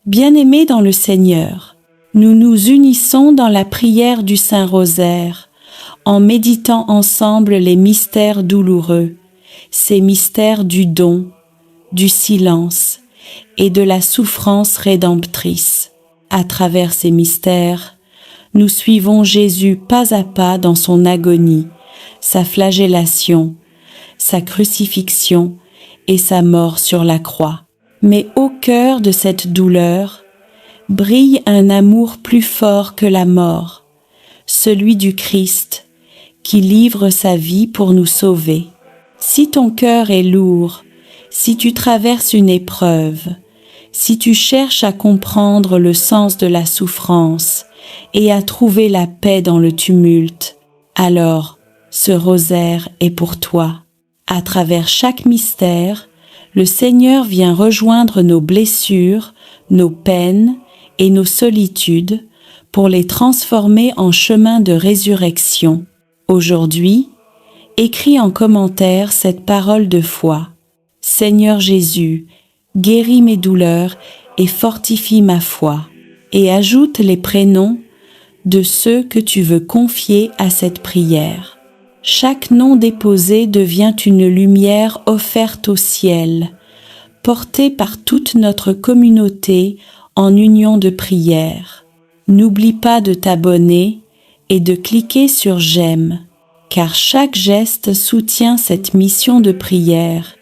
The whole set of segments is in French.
Bien-aimés dans le Seigneur, nous nous unissons dans la prière du Saint-Rosaire, en méditant ensemble les mystères douloureux, ces mystères du don, du silence et de la souffrance rédemptrice. À travers ces mystères, nous suivons Jésus pas à pas dans son agonie, sa flagellation, sa crucifixion et sa mort sur la croix. Mais au cœur de cette douleur brille un amour plus fort que la mort, celui du Christ qui livre sa vie pour nous sauver. Si ton cœur est lourd, si tu traverses une épreuve, si tu cherches à comprendre le sens de la souffrance et à trouver la paix dans le tumulte, alors ce rosaire est pour toi. À travers chaque mystère, le Seigneur vient rejoindre nos blessures, nos peines et nos solitudes pour les transformer en chemin de résurrection. Aujourd'hui, écris en commentaire cette parole de foi. Seigneur Jésus, guéris mes douleurs et fortifie ma foi. Et ajoute les prénoms de ceux que tu veux confier à cette prière. Chaque nom déposé devient une lumière offerte au ciel, portée par toute notre communauté en union de prière. N'oublie pas de t'abonner et de cliquer sur j'aime, car chaque geste soutient cette mission de prière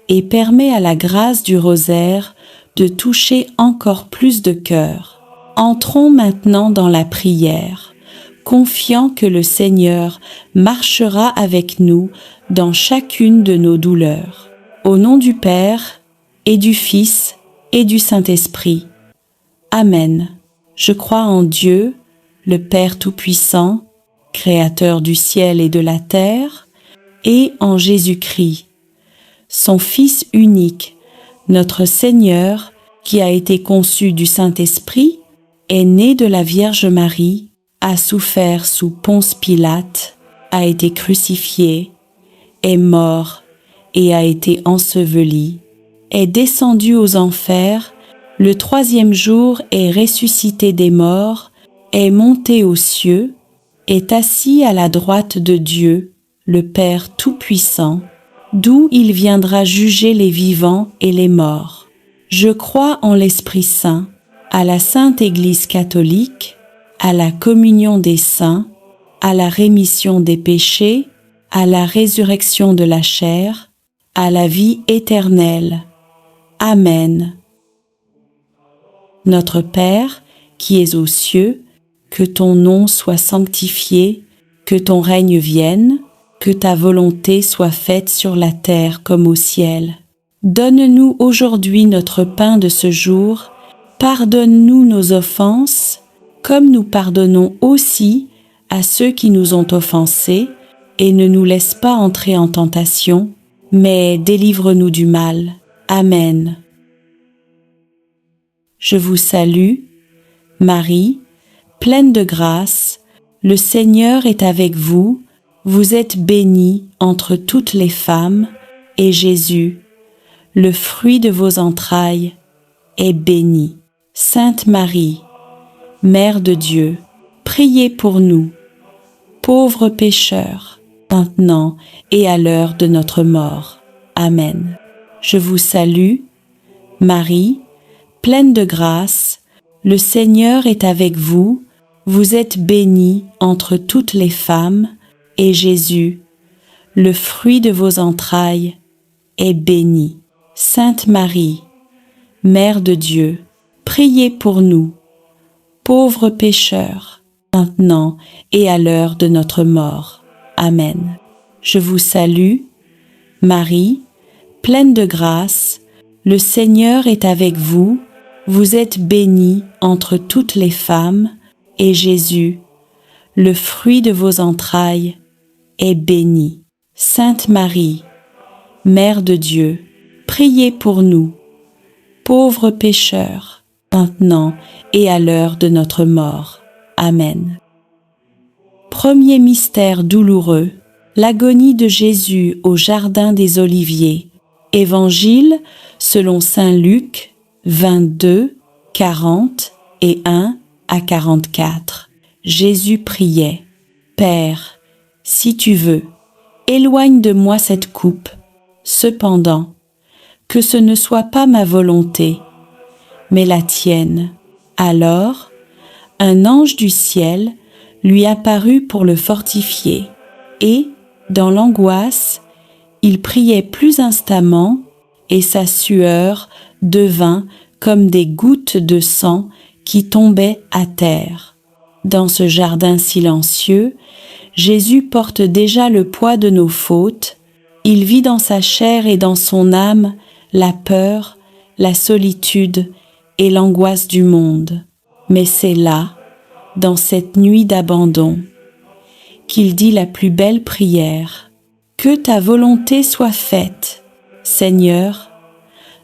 et permet à la grâce du rosaire de toucher encore plus de cœurs. Entrons maintenant dans la prière, confiant que le Seigneur marchera avec nous dans chacune de nos douleurs. Au nom du Père, et du Fils, et du Saint-Esprit. Amen. Je crois en Dieu, le Père Tout-Puissant, Créateur du ciel et de la terre, et en Jésus-Christ, son Fils unique, notre Seigneur, qui a été conçu du Saint-Esprit, est né de la Vierge Marie, a souffert sous Ponce Pilate, a été crucifié, est mort et a été enseveli, est descendu aux enfers, le 3e jour est ressuscité des morts, est monté aux cieux, est assis à la droite de Dieu, le Père Tout-Puissant, d'où il viendra juger les vivants et les morts. Je crois en l'Esprit Saint, à la Sainte Église catholique, à la communion des saints, à la rémission des péchés, à la résurrection de la chair, à la vie éternelle. Amen. Notre Père, qui es aux cieux, que ton nom soit sanctifié, que ton règne vienne, que ta volonté soit faite sur la terre comme au ciel. Donne-nous aujourd'hui notre pain de ce jour, pardonne-nous nos offenses, comme nous pardonnons aussi à ceux qui nous ont offensés, et ne nous laisse pas entrer en tentation, mais délivre-nous du mal. Amen. Je vous salue, Marie, pleine de grâce, le Seigneur est avec vous, vous êtes bénie entre toutes les femmes, et Jésus, le fruit de vos entrailles, est béni. Sainte Marie, Mère de Dieu, priez pour nous, pauvres pécheurs, maintenant et à l'heure de notre mort. Amen. Je vous salue, Marie, pleine de grâce, le Seigneur est avec vous, vous êtes bénie entre toutes les femmes, et Jésus, le fruit de vos entrailles, est béni. Sainte Marie, Mère de Dieu, priez pour nous, pauvres pécheurs, maintenant et à l'heure de notre mort. Amen. Je vous salue, Marie, pleine de grâce, le Seigneur est avec vous, vous êtes bénie entre toutes les femmes, et Jésus, le fruit de vos entrailles, est béni. Sainte Marie, Mère de Dieu, priez pour nous, pauvres pécheurs, maintenant et à l'heure de notre mort. Amen. Premier mystère douloureux, l'agonie de Jésus au jardin des Oliviers. Évangile selon saint Luc 22, 41 à 44. Jésus priait: Père, si tu veux, éloigne de moi cette coupe. Cependant, que ce ne soit pas ma volonté, mais la tienne. Alors, un ange du ciel lui apparut pour le fortifier, et, dans l'angoisse, il priait plus instamment, et sa sueur devint comme des gouttes de sang qui tombaient à terre. Dans ce jardin silencieux, Jésus porte déjà le poids de nos fautes. Il vit dans sa chair et dans son âme la peur, la solitude et l'angoisse du monde. Mais c'est là, dans cette nuit d'abandon, qu'il dit la plus belle prière: Que ta volonté soit faite, Seigneur.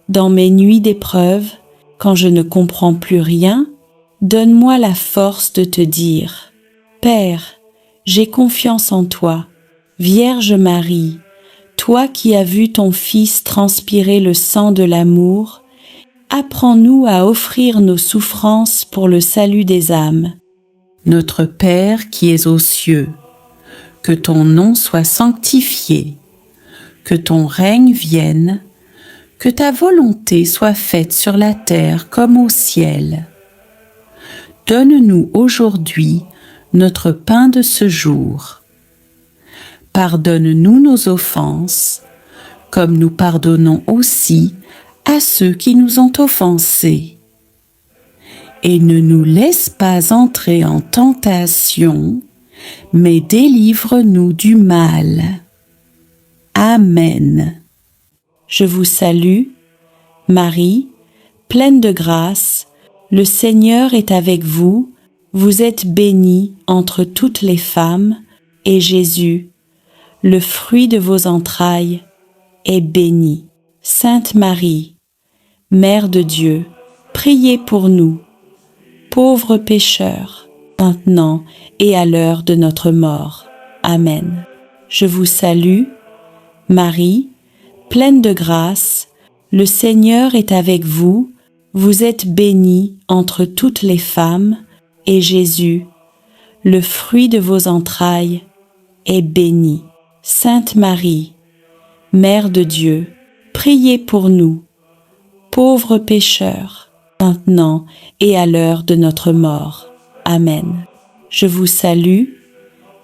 Dans mes nuits d'épreuve, quand je ne comprends plus rien, donne-moi la force de te dire: Père, j'ai confiance en toi. Vierge Marie, toi qui as vu ton Fils transpirer le sang de l'amour, apprends-nous à offrir nos souffrances pour le salut des âmes. Notre Père qui es aux cieux, que ton nom soit sanctifié, que ton règne vienne, que ta volonté soit faite sur la terre comme au ciel. Donne-nous aujourd'hui notre pain de ce jour. Pardonne-nous nos offenses, comme nous pardonnons aussi à ceux qui nous ont offensés. Et ne nous laisse pas entrer en tentation, mais délivre-nous du mal. Amen. Je vous salue, Marie, pleine de grâce, le Seigneur est avec vous, vous êtes bénie entre toutes les femmes, et Jésus, le fruit de vos entrailles, est béni. Sainte Marie, Mère de Dieu, priez pour nous, pauvres pécheurs, maintenant et à l'heure de notre mort. Amen. Je vous salue, Marie, pleine de grâce, le Seigneur est avec vous, vous êtes bénie entre toutes les femmes, et Jésus, le fruit de vos entrailles, est béni. Sainte Marie, Mère de Dieu, priez pour nous, pauvres pécheurs, maintenant et à l'heure de notre mort. Amen. Je vous salue,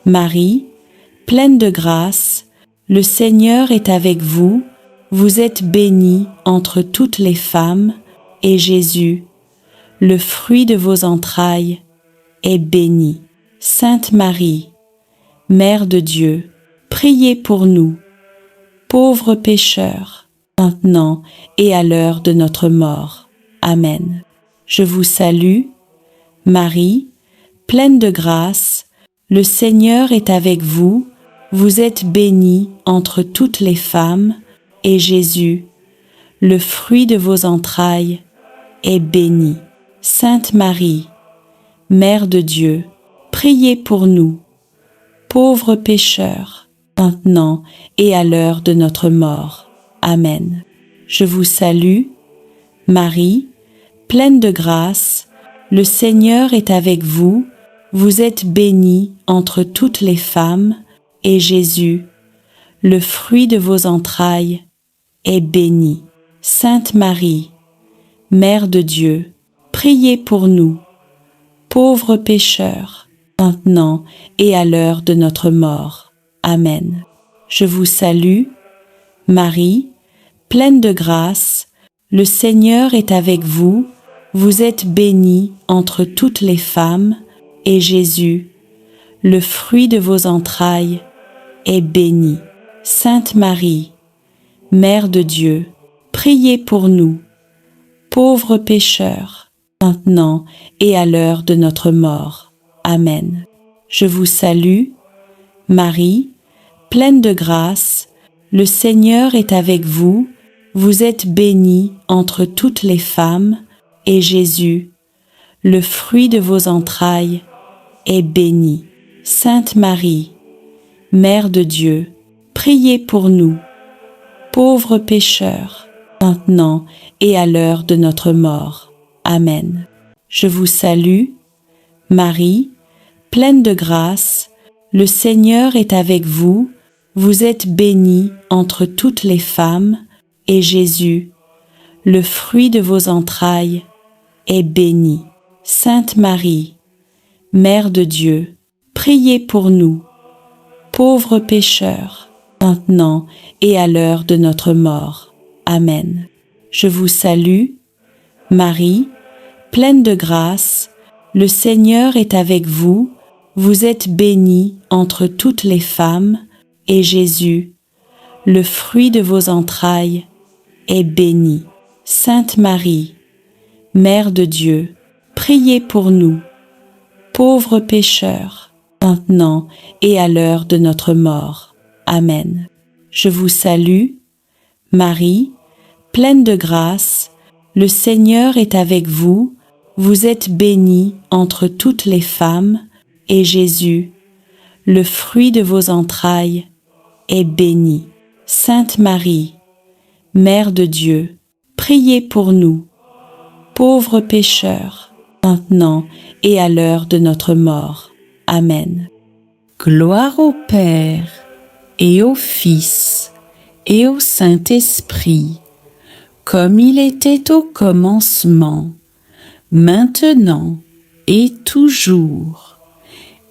Marie, pleine de grâce, le Seigneur est avec vous, vous êtes bénie entre toutes les femmes, et Jésus, le fruit de vos entrailles, est béni. Sainte Marie, Mère de Dieu, priez pour nous, pauvres pécheurs, maintenant et à l'heure de notre mort. Amen. Je vous salue, Marie, pleine de grâce, le Seigneur est avec vous, vous êtes bénie entre toutes les femmes, et Jésus, le fruit de vos entrailles, est béni. Sainte Marie, Mère de Dieu, priez pour nous, pauvres pécheurs, maintenant et à l'heure de notre mort. Amen. Je vous salue, Marie, pleine de grâce, le Seigneur est avec vous, vous êtes bénie entre toutes les femmes, et Jésus, le fruit de vos entrailles, est béni. Sainte Marie, Mère de Dieu, priez pour nous, pauvres pécheurs, maintenant et à l'heure de notre mort. Amen. Je vous salue, Marie, pleine de grâce, le Seigneur est avec vous, vous êtes bénie entre toutes les femmes, et Jésus, le fruit de vos entrailles, est béni. Sainte Marie, Mère de Dieu, priez pour nous, pauvres pécheurs, maintenant et à l'heure de notre mort. Amen. Je vous salue, Marie, pleine de grâce, le Seigneur est avec vous, vous êtes bénie entre toutes les femmes, et Jésus, le fruit de vos entrailles, est béni. Sainte Marie, Mère de Dieu, priez pour nous, pauvres pécheurs, maintenant et à l'heure de notre mort. Amen. Je vous salue, Marie, pleine de grâce, le Seigneur est avec vous. Vous êtes bénie entre toutes les femmes, et Jésus, le fruit de vos entrailles, est béni. Sainte Marie, Mère de Dieu, priez pour nous, pauvres pécheurs, maintenant et à l'heure de notre mort. Amen. Je vous salue, Marie, pleine de grâce, le Seigneur est avec vous. Vous êtes bénie entre toutes les femmes, et Jésus, le fruit de vos entrailles, est béni. Sainte Marie, Mère de Dieu, priez pour nous, pauvres pécheurs, maintenant et à l'heure de notre mort. Amen. Je vous salue, Marie, pleine de grâce, le Seigneur est avec vous. Vous êtes bénie entre toutes les femmes, et Jésus, le fruit de vos entrailles, est béni. Sainte Marie, Mère de Dieu, priez pour nous, pauvres pécheurs, maintenant et à l'heure de notre mort. Amen. Gloire au Père, et au Fils, et au Saint-Esprit, comme il était au commencement, maintenant et toujours,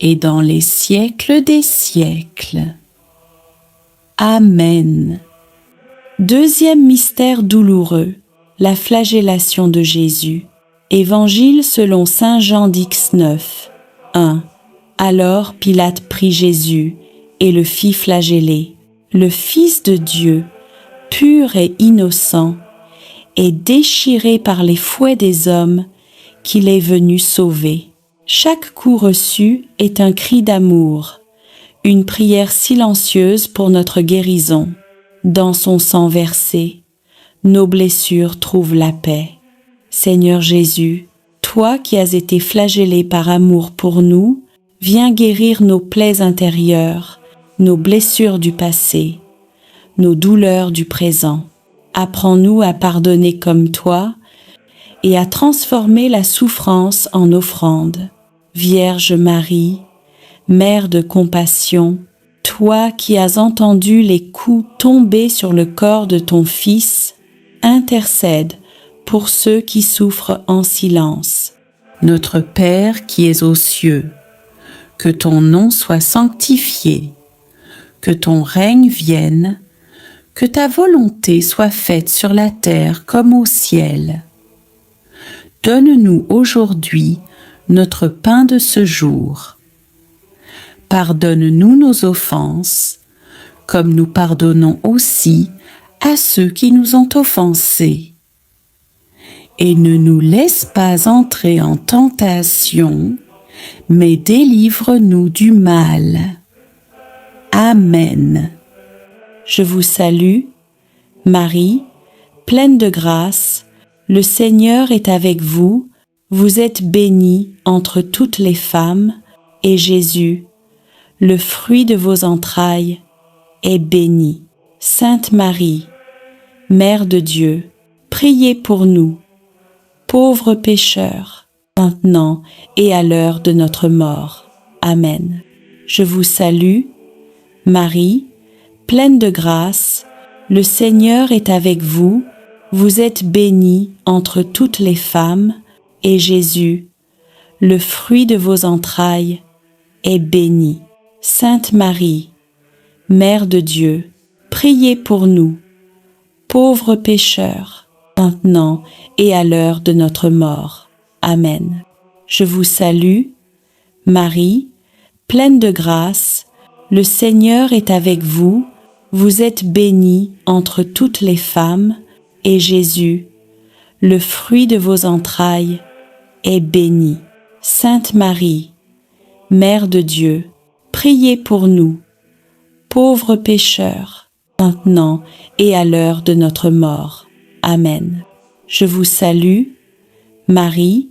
et dans les siècles des siècles. Amen. Deuxième mystère douloureux, la flagellation de Jésus. Évangile selon saint Jean d'X9. 1. Alors Pilate prit Jésus et le fit flageller. Le Fils de Dieu, pur et innocent, est déchiré par les fouets des hommes qu'il est venu sauver. Chaque coup reçu est un cri d'amour, une prière silencieuse pour notre guérison. Dans son sang versé, nos blessures trouvent la paix. Seigneur Jésus, toi qui as été flagellé par amour pour nous, viens guérir nos plaies intérieures, nos blessures du passé, nos douleurs du présent. Apprends-nous à pardonner comme toi et à transformer la souffrance en offrande. Vierge Marie, Mère de compassion, toi qui as entendu les coups tomber sur le corps de ton Fils, intercède pour ceux qui souffrent en silence. Notre Père qui es aux cieux, que ton nom soit sanctifié, que ton règne vienne, que ta volonté soit faite sur la terre comme au ciel. Donne-nous aujourd'hui notre pain de ce jour. Pardonne-nous nos offenses, comme nous pardonnons aussi à ceux qui nous ont offensés. Et ne nous laisse pas entrer en tentation, mais délivre-nous du mal. Amen. Je vous salue, Marie, pleine de grâce, le Seigneur est avec vous. Vous êtes bénie entre toutes les femmes, et Jésus, le fruit de vos entrailles, est béni. Sainte Marie, Mère de Dieu, priez pour nous, pauvres pécheurs, maintenant et à l'heure de notre mort. Amen. Je vous salue, Marie, pleine de grâce, le Seigneur est avec vous. Vous êtes bénie entre toutes les femmes, et Jésus, le fruit de vos entrailles, est béni. Sainte Marie, Mère de Dieu, priez pour nous, pauvres pécheurs, maintenant et à l'heure de notre mort. Amen. Je vous salue, Marie, pleine de grâce, le Seigneur est avec vous. Vous êtes bénie entre toutes les femmes, et Jésus, le fruit de vos entrailles, est béni. Sainte Marie, Mère de Dieu, priez pour nous, pauvres pécheurs, maintenant et à l'heure de notre mort. Amen. Je vous salue, Marie,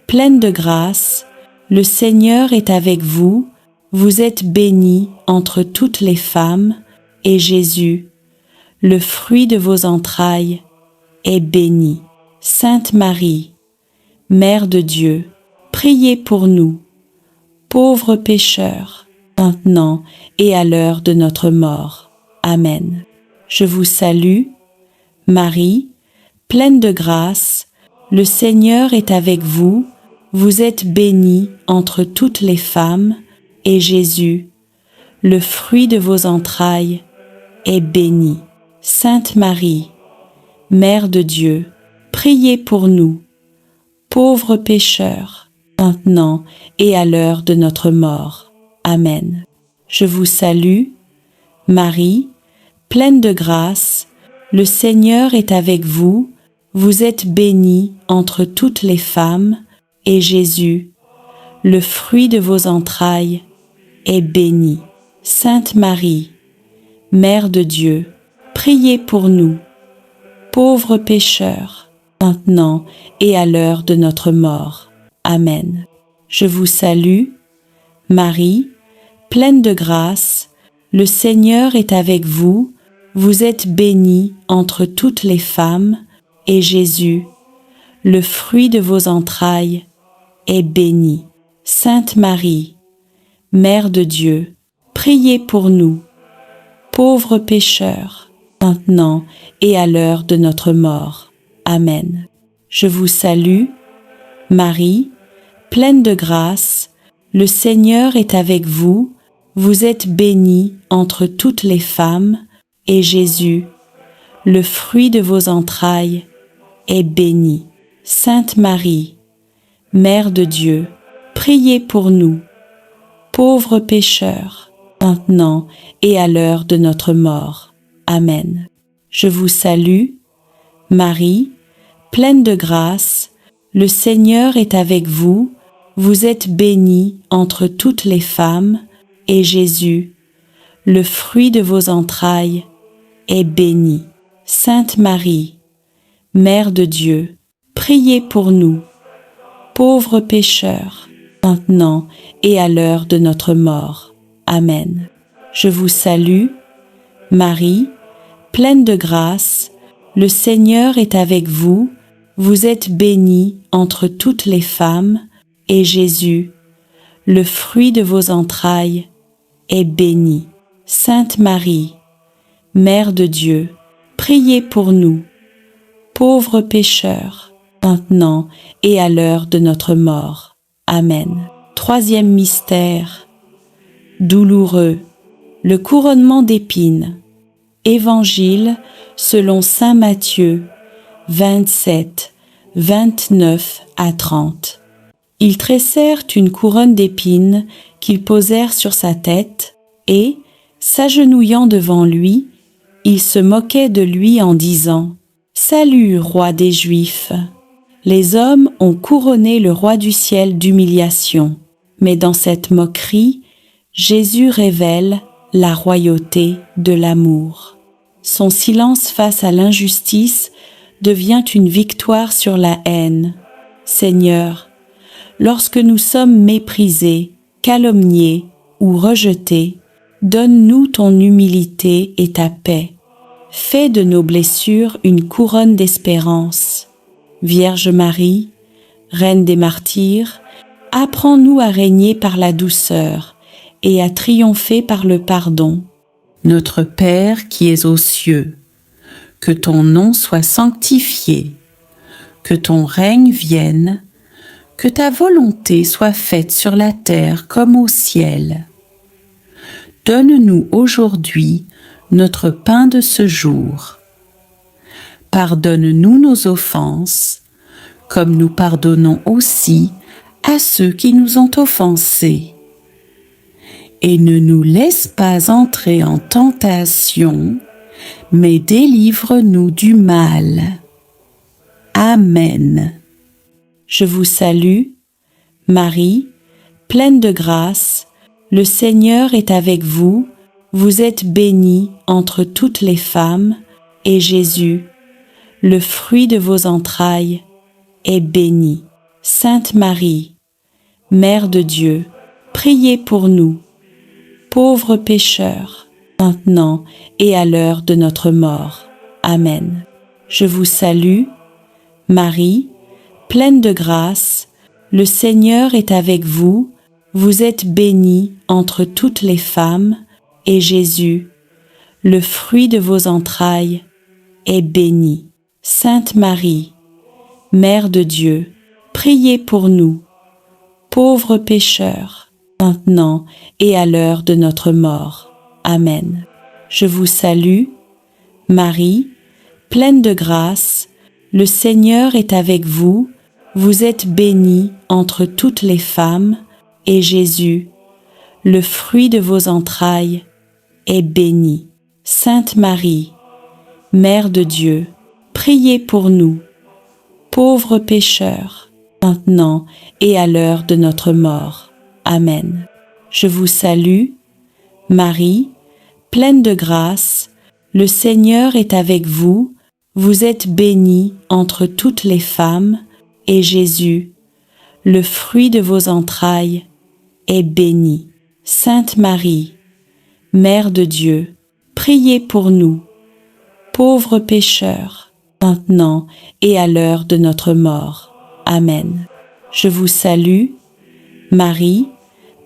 pleine de grâce, le Seigneur est avec vous. Vous êtes bénie entre toutes les femmes, et Jésus, le fruit de vos entrailles, est béni. Sainte Marie, Mère de Dieu, priez pour nous, pauvres pécheurs, maintenant et à l'heure de notre mort. Amen. Je vous salue, Marie, pleine de grâce, le Seigneur est avec vous, vous êtes bénie entre toutes les femmes, et Jésus, le fruit de vos entrailles, est béni. Sainte Marie, Mère de Dieu, priez pour nous, pauvres pécheurs, maintenant et à l'heure de notre mort. Amen. Je vous salue, Marie, pleine de grâce, le Seigneur est avec vous, vous êtes bénie entre toutes les femmes, et Jésus, le fruit de vos entrailles, est béni. Sainte Marie, Mère de Dieu, priez pour nous, pauvres pécheurs, maintenant et à l'heure de notre mort. Amen. Je vous salue, Marie, pleine de grâce, le Seigneur est avec vous, vous êtes bénie entre toutes les femmes, et Jésus, le fruit de vos entrailles, est béni. Sainte Marie, Mère de Dieu, priez pour nous, pauvres pécheurs, maintenant et à l'heure de notre mort. Amen. Je vous salue, Marie, pleine de grâce, le Seigneur est avec vous, vous êtes bénie entre toutes les femmes, et Jésus, le fruit de vos entrailles, est béni. Sainte Marie, Mère de Dieu, priez pour nous, pauvres pécheurs, maintenant et à l'heure de notre mort. Amen. Je vous salue, Marie, pleine de grâce, le Seigneur est avec vous, vous êtes bénie entre toutes les femmes, et Jésus, le fruit de vos entrailles, est béni. Sainte Marie, Mère de Dieu, priez pour nous, pauvres pécheurs, maintenant et à l'heure de notre mort. Amen. Je vous salue, Marie, pleine de grâce, le Seigneur est avec vous, vous êtes bénie entre toutes les femmes, et Jésus, le fruit de vos entrailles, est béni. Sainte Marie, Mère de Dieu, priez pour nous, pauvres pécheurs, maintenant et à l'heure de notre mort. Amen. Troisième mystère, douloureux, le couronnement d'épines. Évangile selon saint Matthieu, 27, 29 à 30. Ils tressèrent une couronne d'épines qu'ils posèrent sur sa tête et, s'agenouillant devant lui, ils se moquaient de lui en disant « Salut, roi des Juifs !» Les hommes ont couronné le roi du ciel d'humiliation, mais dans cette moquerie, Jésus révèle la royauté de l'amour. Son silence face à l'injustice devient une victoire sur la haine. Seigneur, lorsque nous sommes méprisés, calomniés ou rejetés, donne-nous ton humilité et ta paix. Fais de nos blessures une couronne d'espérance. Vierge Marie, Reine des martyrs, apprends-nous à régner par la douceur et à triompher par le pardon. Notre Père qui es aux cieux, que ton nom soit sanctifié, que ton règne vienne, que ta volonté soit faite sur la terre comme au ciel. Donne-nous aujourd'hui notre pain de ce jour. Pardonne-nous nos offenses, comme nous pardonnons aussi à ceux qui nous ont offensés. Et ne nous laisse pas entrer en tentation, mais délivre-nous du mal. Amen. Je vous salue, Marie, pleine de grâce, le Seigneur est avec vous, vous êtes bénie entre toutes les femmes, et Jésus, le fruit de vos entrailles, est béni. Sainte Marie, Mère de Dieu, priez pour nous, pauvres pécheurs, maintenant et à l'heure de notre mort. Amen. Je vous salue, Marie, pleine de grâce, le Seigneur est avec vous, vous êtes bénie entre toutes les femmes, et Jésus, le fruit de vos entrailles, est béni. Sainte Marie, Mère de Dieu, priez pour nous, pauvres pécheurs, maintenant et à l'heure de notre mort. Amen. Je vous salue, Marie, pleine de grâce, le Seigneur est avec vous, vous êtes bénie entre toutes les femmes, et Jésus, le fruit de vos entrailles, est béni. Sainte Marie, Mère de Dieu, priez pour nous, pauvres pécheurs, maintenant et à l'heure de notre mort. Amen. Je vous salue, Marie, pleine de grâce, le Seigneur est avec vous, vous êtes bénie entre toutes les femmes, et Jésus, le fruit de vos entrailles, est béni. Sainte Marie, Mère de Dieu, priez pour nous, pauvres pécheurs, maintenant et à l'heure de notre mort. Amen. Je vous salue, Marie,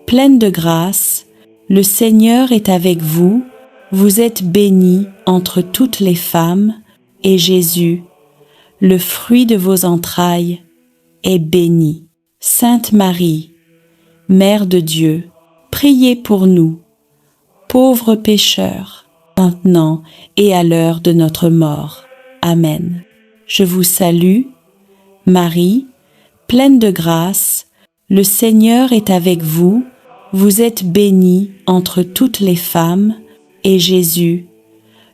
pleine de grâce, le Seigneur est avec vous, vous êtes bénie entre toutes les femmes, et Jésus, le fruit de vos entrailles, est béni. Sainte Marie, Mère de Dieu, priez pour nous, pauvres pécheurs, maintenant et à l'heure de notre mort. Amen. Je vous salue, Marie, pleine de grâce, le Seigneur est avec vous, vous êtes bénie entre toutes les femmes, et Jésus,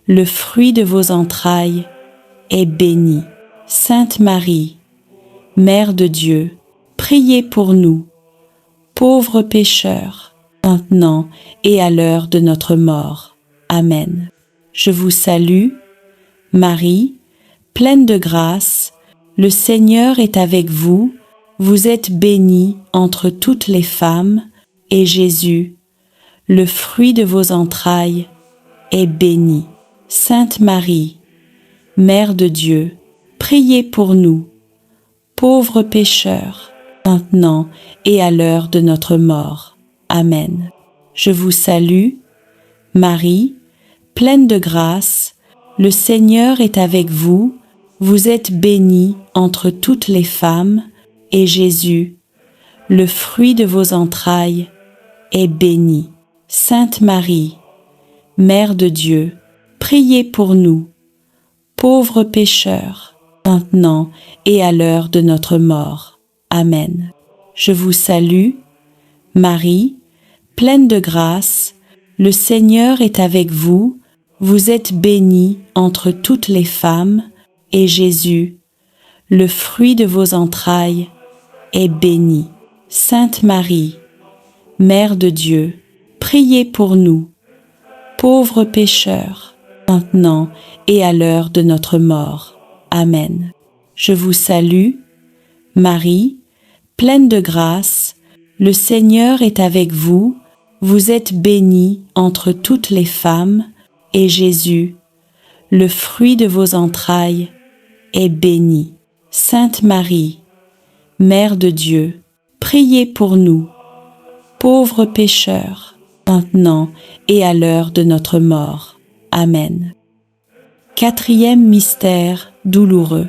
le fruit de vos entrailles, est béni. Sainte Marie, Mère de Dieu, priez pour nous, pauvres pécheurs, maintenant et à l'heure de notre mort. Amen. Je vous salue, Marie, pleine de grâce, le Seigneur est avec vous, vous êtes bénie entre toutes les femmes, et Jésus, le fruit de vos entrailles, est béni. Sainte Marie, Mère de Dieu, priez pour nous, pauvres pécheurs, maintenant et à l'heure de notre mort. Amen. Je vous salue, Marie, pleine de grâce, le Seigneur est avec vous, vous êtes bénie entre toutes les femmes, et Jésus, le fruit de vos entrailles, est béni. Sainte Marie, Mère de Dieu, priez pour nous, pauvres pécheurs, maintenant et à l'heure de notre mort. Amen. Je vous salue, Marie, pleine de grâce, le Seigneur est avec vous, vous êtes bénie entre toutes les femmes, et Jésus, le fruit de vos entrailles, est béni. Sainte Marie, Mère de Dieu, priez pour nous, pauvres pécheurs, maintenant et à l'heure de notre mort. Amen. Je vous salue, Marie, pleine de grâce, le Seigneur est avec vous, vous êtes bénie entre toutes les femmes, et Jésus, le fruit de vos entrailles, est béni. Sainte Marie, Mère de Dieu, priez pour nous, pauvres pécheurs, maintenant et à l'heure de notre mort. Amen. Quatrième mystère douloureux,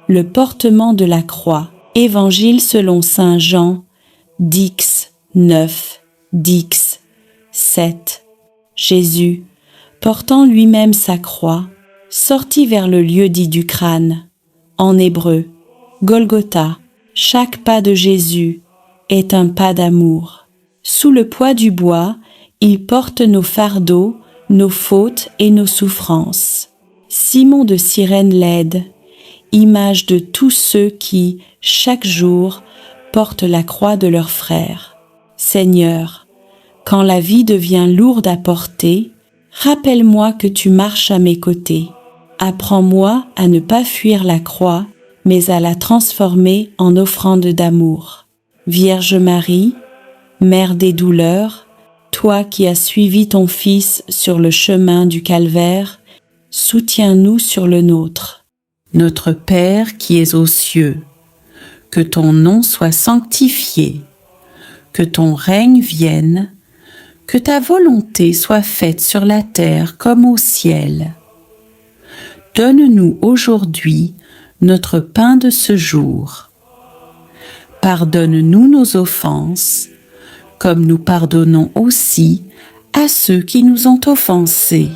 le portement de la croix. Évangile selon saint Jean, Dix 9, Dix 7. Jésus, portant lui-même sa croix, sortit vers le lieu dit du crâne. En hébreu, Golgotha, chaque pas de Jésus est un pas d'amour. Sous le poids du bois, il porte nos fardeaux, nos fautes et nos souffrances. Simon de Cyrène l'aide, image de tous ceux qui, chaque jour, portent la croix de leurs frères. Seigneur, quand la vie devient lourde à porter, rappelle-moi que tu marches à mes côtés. Apprends-moi à ne pas fuir la croix, mais à la transformer en offrande d'amour. Vierge Marie, Mère des douleurs, toi qui as suivi ton Fils sur le chemin du calvaire, soutiens-nous sur le nôtre. Notre Père qui es aux cieux, que ton nom soit sanctifié, que ton règne vienne, que ta volonté soit faite sur la terre comme au ciel. Donne-nous aujourd'hui notre pain de ce jour. Pardonne-nous nos offenses, comme nous pardonnons aussi à ceux qui nous ont offensés.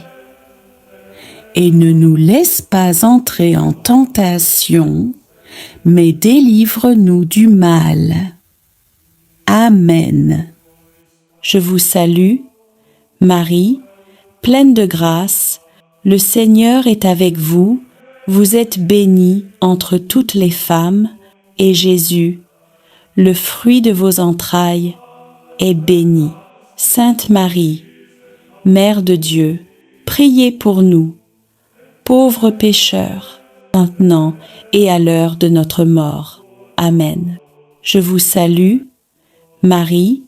Et ne nous laisse pas entrer en tentation, mais délivre-nous du mal. Amen. Je vous salue, Marie, pleine de grâce, le Seigneur est avec vous, vous êtes bénie entre toutes les femmes, et Jésus, le fruit de vos entrailles, est béni. Sainte Marie, Mère de Dieu, priez pour nous, pauvres pécheurs, maintenant et à l'heure de notre mort. Amen. Je vous salue, Marie,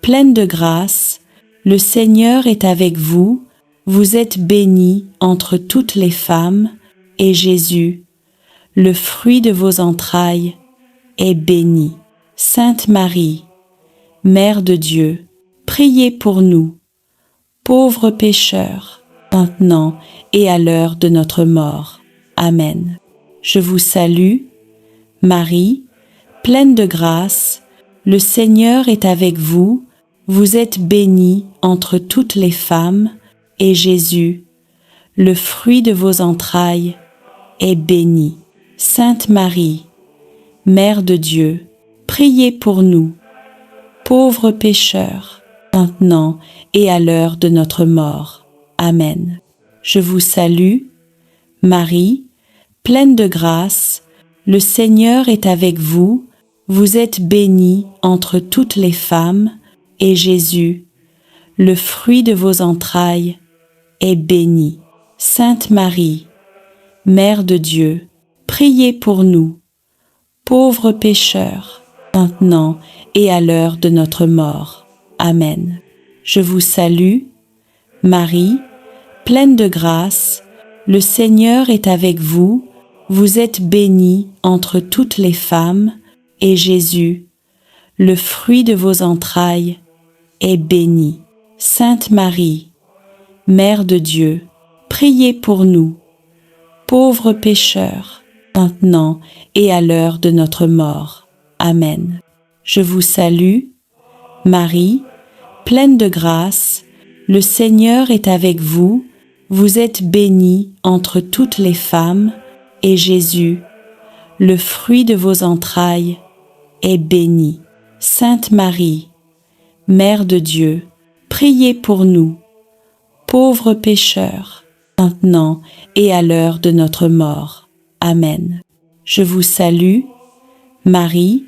pleine de grâce, le Seigneur est avec vous, vous êtes bénie entre toutes les femmes, et Jésus, le fruit de vos entrailles, est béni. Sainte Marie, Mère de Dieu, priez pour nous, pauvres pécheurs, maintenant et à l'heure de notre mort. Amen. Je vous salue, Marie, pleine de grâce, le Seigneur est avec vous, vous êtes bénie entre toutes les femmes, et Jésus, le fruit de vos entrailles, est béni. Sainte Marie, Mère de Dieu, priez pour nous, pauvres pécheurs, maintenant et à l'heure de notre mort. Amen. Je vous salue, Marie, pleine de grâce, le Seigneur est avec vous, vous êtes bénie entre toutes les femmes, et Jésus, le fruit de vos entrailles, est béni. Sainte Marie, Mère de Dieu, priez pour nous, pauvres pécheurs, maintenant et à l'heure de notre mort. Amen. Je vous salue, Marie, pleine de grâce, le Seigneur est avec vous, vous êtes bénie entre toutes les femmes, et Jésus, le fruit de vos entrailles, est béni. Sainte Marie, Mère de Dieu, priez pour nous, pauvres pécheurs, maintenant et à l'heure de notre mort. Amen. Je vous salue, Marie, pleine de grâce, le Seigneur est avec vous, vous êtes bénie entre toutes les femmes, et Jésus, le fruit de vos entrailles, est béni. Sainte Marie, Mère de Dieu, priez pour nous, pauvres pécheurs, maintenant et à l'heure de notre mort. Amen. Je vous salue, Marie,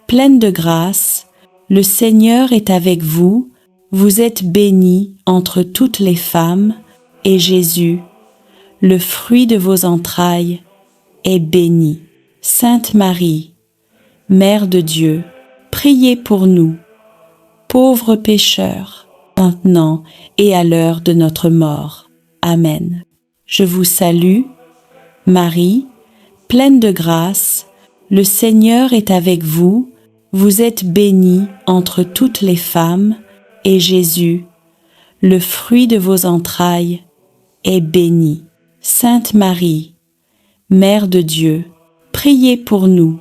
pleine de grâce, le Seigneur est avec vous, vous êtes bénie entre toutes les femmes, et Jésus, le fruit de vos entrailles, est béni. Sainte Marie, Mère de Dieu, priez pour nous, pauvres pécheurs, maintenant et à l'heure de notre mort. Amen. Je vous salue, Marie, pleine de grâce, le Seigneur est avec vous, vous êtes bénie entre toutes les femmes, et Jésus, le fruit de vos entrailles, est béni. Sainte Marie, Mère de Dieu, priez pour nous,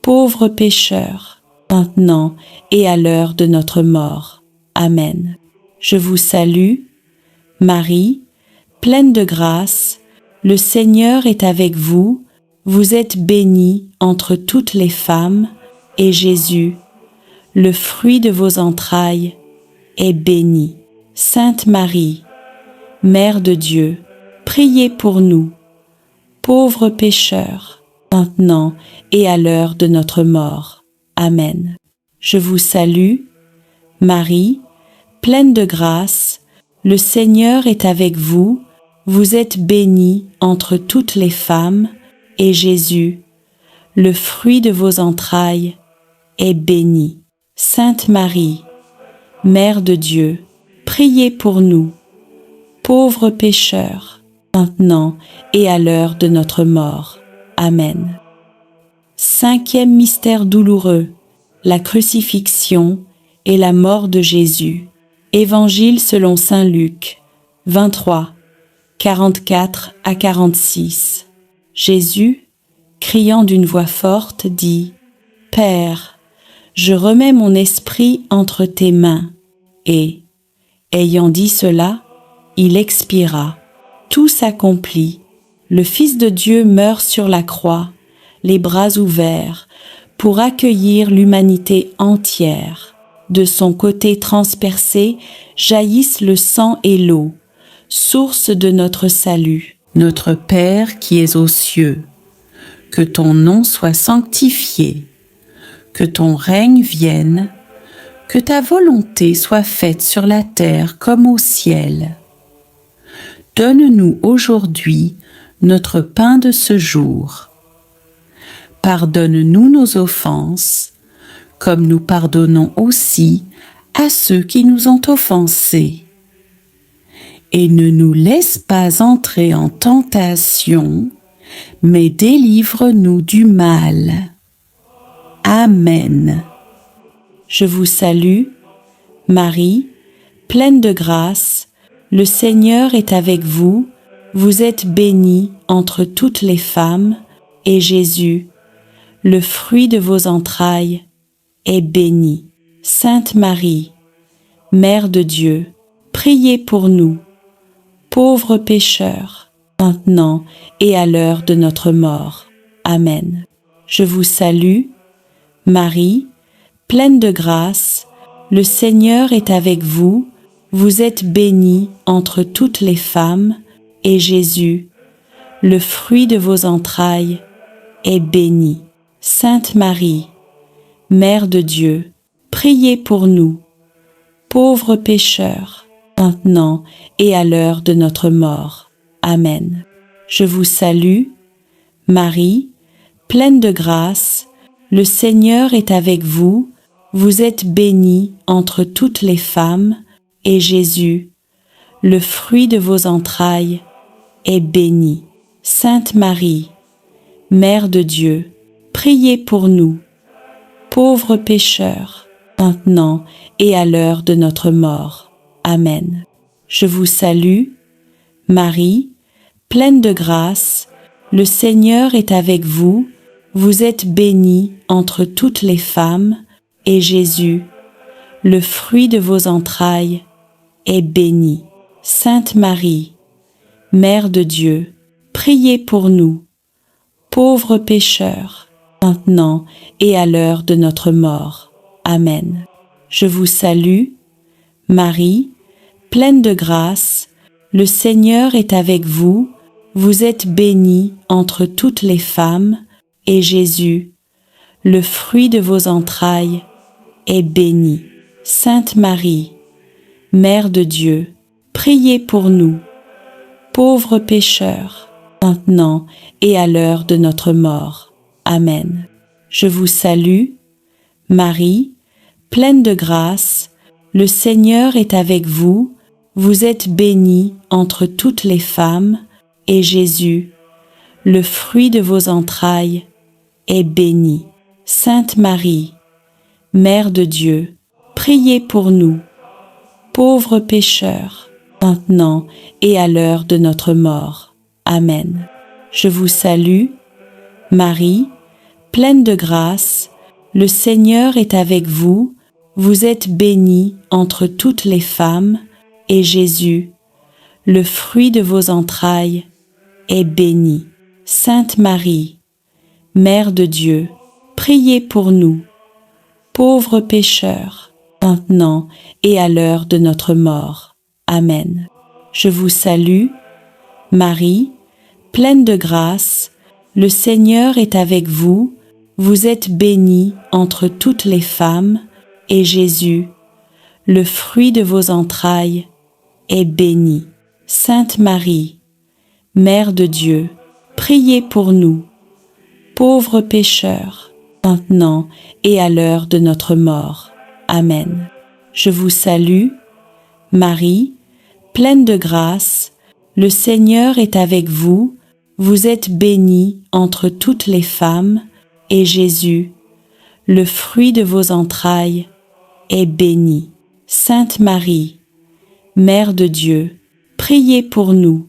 pauvres pécheurs, maintenant et à l'heure de notre mort. Amen. Je vous salue, Marie, pleine de grâce, le Seigneur est avec vous, vous êtes bénie entre toutes les femmes, et Jésus, le fruit de vos entrailles, est béni. Sainte Marie, Mère de Dieu, priez pour nous, pauvres pécheurs, maintenant et à l'heure de notre mort. Amen. Je vous salue, Marie, pleine de grâce, le Seigneur est avec vous, vous êtes bénie entre toutes les femmes, et Jésus, le fruit de vos entrailles, est béni. Sainte Marie, Mère de Dieu, priez pour nous, pauvres pécheurs, maintenant et à l'heure de notre mort. Amen. Cinquième mystère douloureux, la crucifixion et la mort de Jésus. Évangile selon saint Luc, 23, 44 à 46. Jésus, criant d'une voix forte, dit « Père, je remets mon esprit entre tes mains. » Et, ayant dit cela, il expira. Tout s'accomplit. Le Fils de Dieu meurt sur la croix, les bras ouverts, pour accueillir l'humanité entière. De son côté transpercé jaillissent le sang et l'eau, source de notre salut. Notre Père qui es aux cieux, que ton nom soit sanctifié, que ton règne vienne, que ta volonté soit faite sur la terre comme au ciel. Donne-nous aujourd'hui notre pain de ce jour. Pardonne-nous nos offenses, comme nous pardonnons aussi à ceux qui nous ont offensés. Et ne nous laisse pas entrer en tentation, mais délivre-nous du mal. Amen. Je vous salue, Marie, pleine de grâce, le Seigneur est avec vous, vous êtes bénie entre toutes les femmes, et Jésus, le fruit de vos entrailles, est béni. Sainte Marie, Mère de Dieu, priez pour nous, pauvres pécheurs, maintenant et à l'heure de notre mort. Amen. Je vous salue, Marie, pleine de grâce, le Seigneur est avec vous, vous êtes bénie entre toutes les femmes, et Jésus, le fruit de vos entrailles, est béni. Sainte Marie, Mère de Dieu, priez pour nous, pauvres pécheurs, maintenant et à l'heure de notre mort. Amen. Je vous salue, Marie, pleine de grâce, le Seigneur est avec vous, vous êtes bénie entre toutes les femmes, et Jésus, le fruit de vos entrailles, est béni. Sainte Marie, Mère de Dieu, priez pour nous, pauvres pécheurs, maintenant et à l'heure de notre mort. Amen. Je vous salue, Marie, pleine de grâce, le Seigneur est avec vous, vous êtes bénie entre toutes les femmes, et Jésus, le fruit de vos entrailles, est béni. Sainte Marie, Mère de Dieu, priez pour nous, pauvres pécheurs, maintenant et à l'heure de notre mort. Amen. Je vous salue, Marie, pleine de grâce, le Seigneur est avec vous, vous êtes bénie entre toutes les femmes, et Jésus, le fruit de vos entrailles, est béni. Sainte Marie, Mère de Dieu, priez pour nous, pauvres pécheurs, maintenant et à l'heure de notre mort. Amen. Je vous salue, Marie, pleine de grâce, le Seigneur est avec vous, vous êtes bénie entre toutes les femmes, et Jésus, le fruit de vos entrailles, est béni. Sainte Marie, Mère de Dieu, priez pour nous, pauvres pécheurs, maintenant et à l'heure de notre mort. Amen. Je vous salue, Marie, pleine de grâce, le Seigneur est avec vous, vous êtes bénie entre toutes les femmes, et Jésus, le fruit de vos entrailles, est béni. Sainte Marie, Mère de Dieu, priez pour nous, pauvres pécheurs, maintenant et à l'heure de notre mort. Amen. Je vous salue, Marie, pleine de grâce, le Seigneur est avec vous, vous êtes bénie entre toutes les femmes, et Jésus, le fruit de vos entrailles, est béni. Sainte Marie, Mère de Dieu, priez pour nous, pauvres pécheurs, maintenant et à l'heure de notre mort. Amen. Je vous salue, Marie, pleine de grâce, le Seigneur est avec vous, vous êtes bénie entre toutes les femmes, et Jésus, le fruit de vos entrailles, est béni. Sainte Marie, Mère de Dieu, priez pour nous,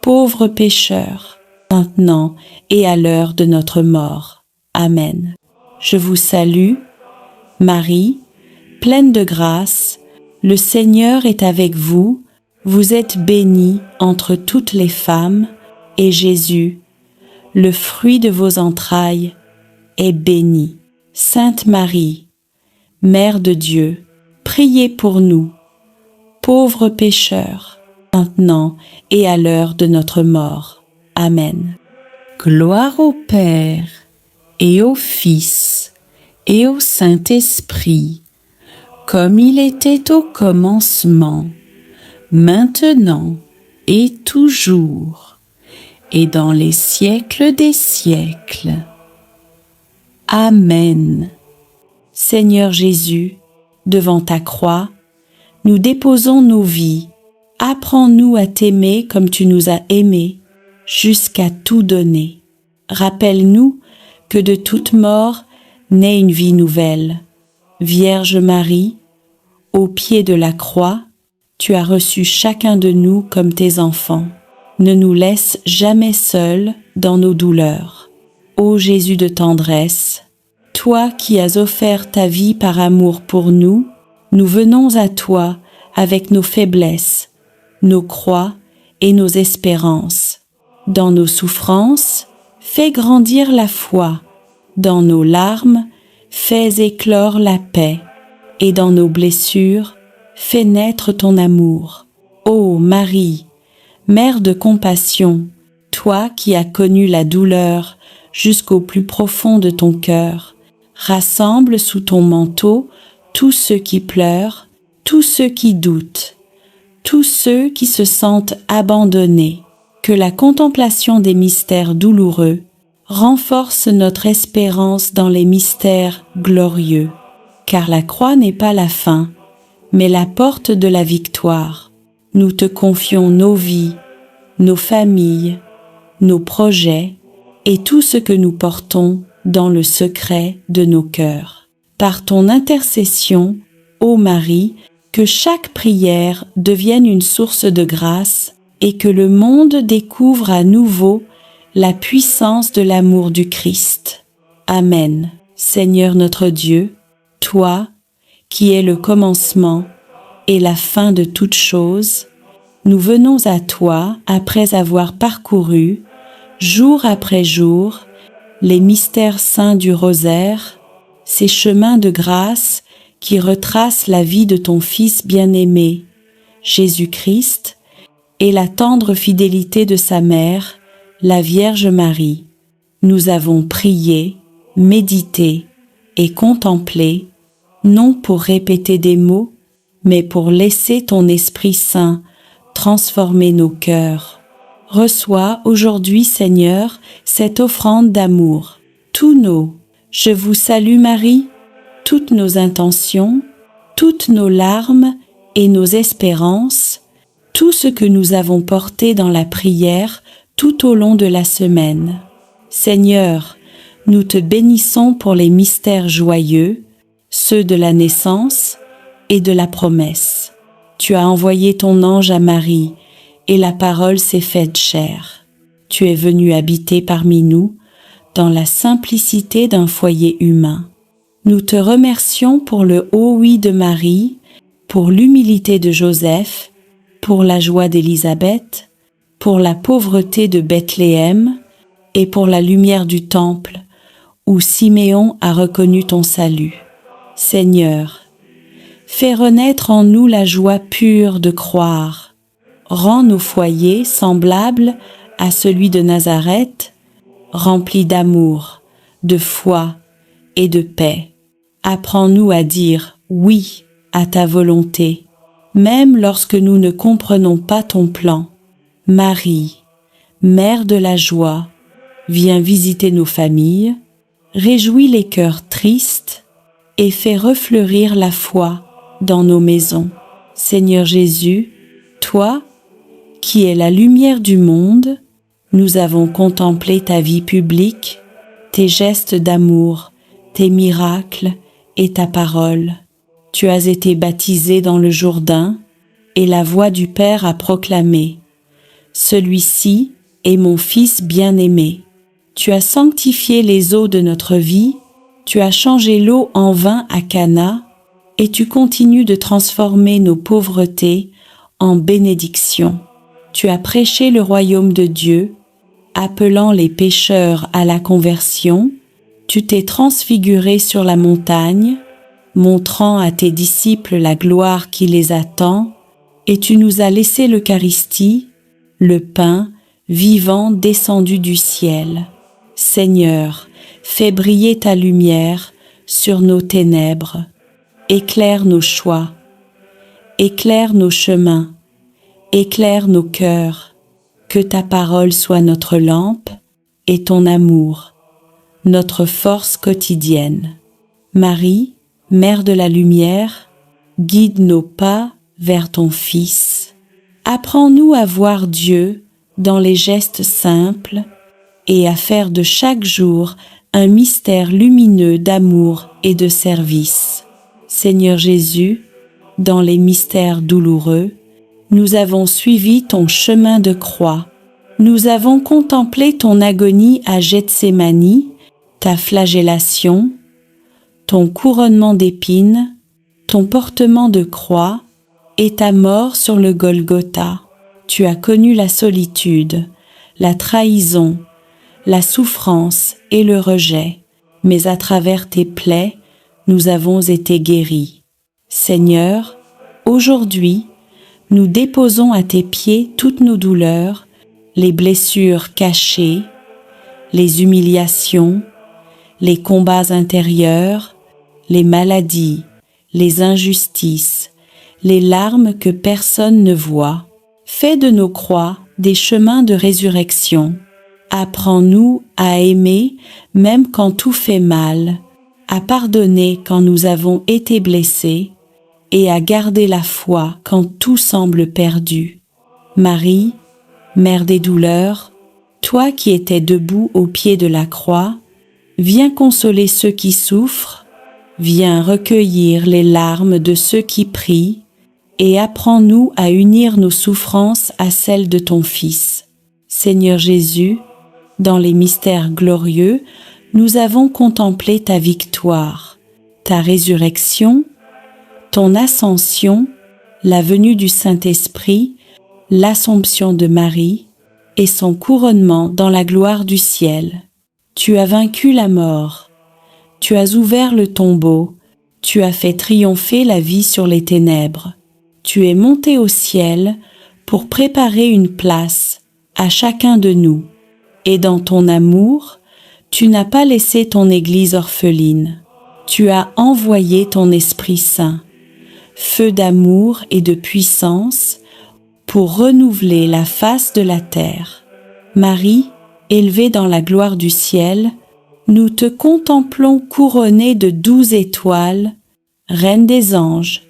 pauvres pécheurs, maintenant et à l'heure de notre mort. Amen. Je vous salue, Marie, pleine de grâce, le Seigneur est avec vous, vous êtes bénie entre toutes les femmes, et Jésus, le fruit de vos entrailles, est béni. Sainte Marie, Mère de Dieu, priez pour nous, pauvres pécheurs, maintenant et à l'heure de notre mort. Amen. Gloire au Père, et au Fils, et au Saint-Esprit, comme il était au commencement, maintenant et toujours, et dans les siècles des siècles. Amen. Seigneur Jésus, devant ta croix, nous déposons nos vies. Apprends-nous à t'aimer comme tu nous as aimés, jusqu'à tout donner. Rappelle-nous que de toute mort naît une vie nouvelle. Vierge Marie, au pied de la croix, tu as reçu chacun de nous comme tes enfants. Ne nous laisse jamais seuls dans nos douleurs. Ô Jésus de tendresse, toi qui as offert ta vie par amour pour nous, nous venons à toi avec nos faiblesses, nos croix et nos espérances. Dans nos souffrances, fais grandir la foi. Dans nos larmes, fais éclore la paix. Et dans nos blessures, fais naître ton amour. Ô Marie, Mère de compassion, toi qui as connu la douleur jusqu'au plus profond de ton cœur, rassemble sous ton manteau tous ceux qui pleurent, tous ceux qui doutent, tous ceux qui se sentent abandonnés. Que la contemplation des mystères douloureux renforce notre espérance dans les mystères glorieux, car la croix n'est pas la fin, mais la porte de la victoire. Nous te confions nos vies, nos familles, nos projets et tout ce que nous portons dans le secret de nos cœurs. Par ton intercession, ô Marie, que chaque prière devienne une source de grâce et que le monde découvre à nouveau la puissance de l'amour du Christ. Amen. Seigneur notre Dieu, toi, qui es le commencement et la fin de toutes choses, nous venons à toi après avoir parcouru, jour après jour, les mystères saints du rosaire, ces chemins de grâce qui retracent la vie de ton Fils bien-aimé, Jésus-Christ, et la tendre fidélité de sa mère, la Vierge Marie. Nous avons prié, médité et contemplé, non pour répéter des mots, mais pour laisser ton Esprit Saint transformer nos cœurs. Reçois aujourd'hui, Seigneur, cette offrande d'amour. Tous nos « Je vous salue Marie », toutes nos intentions, toutes nos larmes et nos espérances, tout ce que nous avons porté dans la prière tout au long de la semaine. Seigneur, nous te bénissons pour les mystères joyeux, ceux de la naissance et de la promesse. Tu as envoyé ton ange à Marie, et la parole s'est faite chair. Tu es venu habiter parmi nous, dans la simplicité d'un foyer humain. Nous te remercions pour le haut oui de Marie, pour l'humilité de Joseph, pour la joie d'Élisabeth, pour la pauvreté de Bethléem et pour la lumière du temple, où Siméon a reconnu ton salut. Seigneur, fais renaître en nous la joie pure de croire. Rends nos foyers semblables à celui de Nazareth, remplis d'amour, de foi et de paix. Apprends-nous à dire oui à ta volonté, même lorsque nous ne comprenons pas ton plan. Marie, Mère de la joie, viens visiter nos familles, réjouis les cœurs tristes et fais refleurir la foi dans nos maisons. Seigneur Jésus, toi, qui es la lumière du monde, nous avons contemplé ta vie publique, tes gestes d'amour, tes miracles et ta parole. Tu as été baptisé dans le Jourdain, et la voix du Père a proclamé: celui-ci est mon Fils bien-aimé. Tu as sanctifié les eaux de notre vie, tu as changé l'eau en vin à Cana, et tu continues de transformer nos pauvretés en bénédictions. Tu as prêché le royaume de Dieu, appelant les pécheurs à la conversion. Tu t'es transfiguré sur la montagne, montrant à tes disciples la gloire qui les attend, et tu nous as laissé l'Eucharistie, le pain vivant descendu du ciel. Seigneur, fais briller ta lumière sur nos ténèbres, éclaire nos choix, éclaire nos chemins, éclaire nos cœurs, que ta parole soit notre lampe et ton amour, notre force quotidienne. Marie, Mère de la lumière, guide nos pas vers ton Fils. Apprends-nous à voir Dieu dans les gestes simples et à faire de chaque jour un mystère lumineux d'amour et de service. Seigneur Jésus, dans les mystères douloureux, nous avons suivi ton chemin de croix. Nous avons contemplé ton agonie à Gethsémani, ta flagellation, ton couronnement d'épines, ton portement de croix et ta mort sur le Golgotha. Tu as connu la solitude, la trahison, la souffrance et le rejet, mais à travers tes plaies, nous avons été guéris. Seigneur, aujourd'hui, nous déposons à tes pieds toutes nos douleurs, les blessures cachées, les humiliations, les combats intérieurs, les maladies, les injustices, les larmes que personne ne voit. Fais de nos croix des chemins de résurrection. Apprends-nous à aimer même quand tout fait mal, à pardonner quand nous avons été blessés et à garder la foi quand tout semble perdu. Marie, Mère des douleurs, toi qui étais debout au pied de la croix, viens consoler ceux qui souffrent, viens recueillir les larmes de ceux qui prient et apprends-nous à unir nos souffrances à celles de ton Fils. Seigneur Jésus, dans les mystères glorieux, nous avons contemplé ta victoire, ta résurrection, ton ascension, la venue du Saint-Esprit, l'Assomption de Marie et son couronnement dans la gloire du ciel. Tu as vaincu la mort, tu as ouvert le tombeau, tu as fait triompher la vie sur les ténèbres. Tu es monté au ciel pour préparer une place à chacun de nous. Et dans ton amour, tu n'as pas laissé ton Église orpheline. Tu as envoyé ton Esprit Saint, feu d'amour et de puissance, pour renouveler la face de la terre. Marie, élevée dans la gloire du ciel, nous te contemplons couronnée de 12 étoiles, Reine des anges,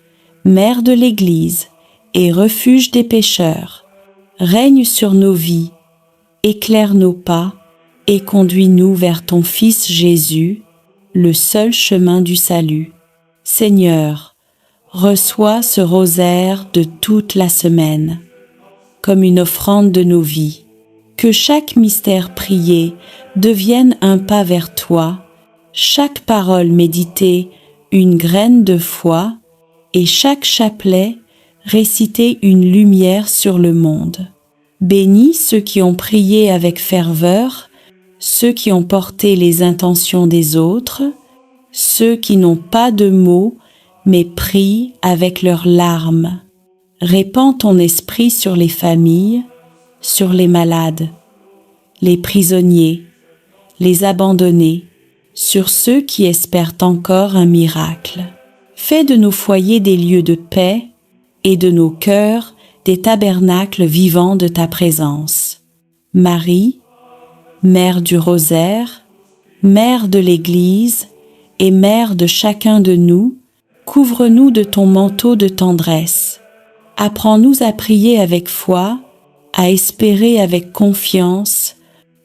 Mère de l'Église et refuge des pécheurs. Règne sur nos vies, éclaire nos pas et conduis-nous vers ton Fils Jésus, le seul chemin du salut. Seigneur, reçois ce rosaire de toute la semaine, comme une offrande de nos vies. Que chaque mystère prié devienne un pas vers toi, chaque parole méditée une graine de foi, et chaque chapelet réciter une lumière sur le monde. Bénis ceux qui ont prié avec ferveur, ceux qui ont porté les intentions des autres, ceux qui n'ont pas de mots mais prient avec leurs larmes. Répands ton esprit sur les familles, sur les malades, les prisonniers, les abandonnés, sur ceux qui espèrent encore un miracle. Fais de nos foyers des lieux de paix et de nos cœurs des tabernacles vivants de ta présence. Marie, Mère du Rosaire, Mère de l'Église et Mère de chacun de nous, couvre-nous de ton manteau de tendresse. Apprends-nous à prier avec foi, à espérer avec confiance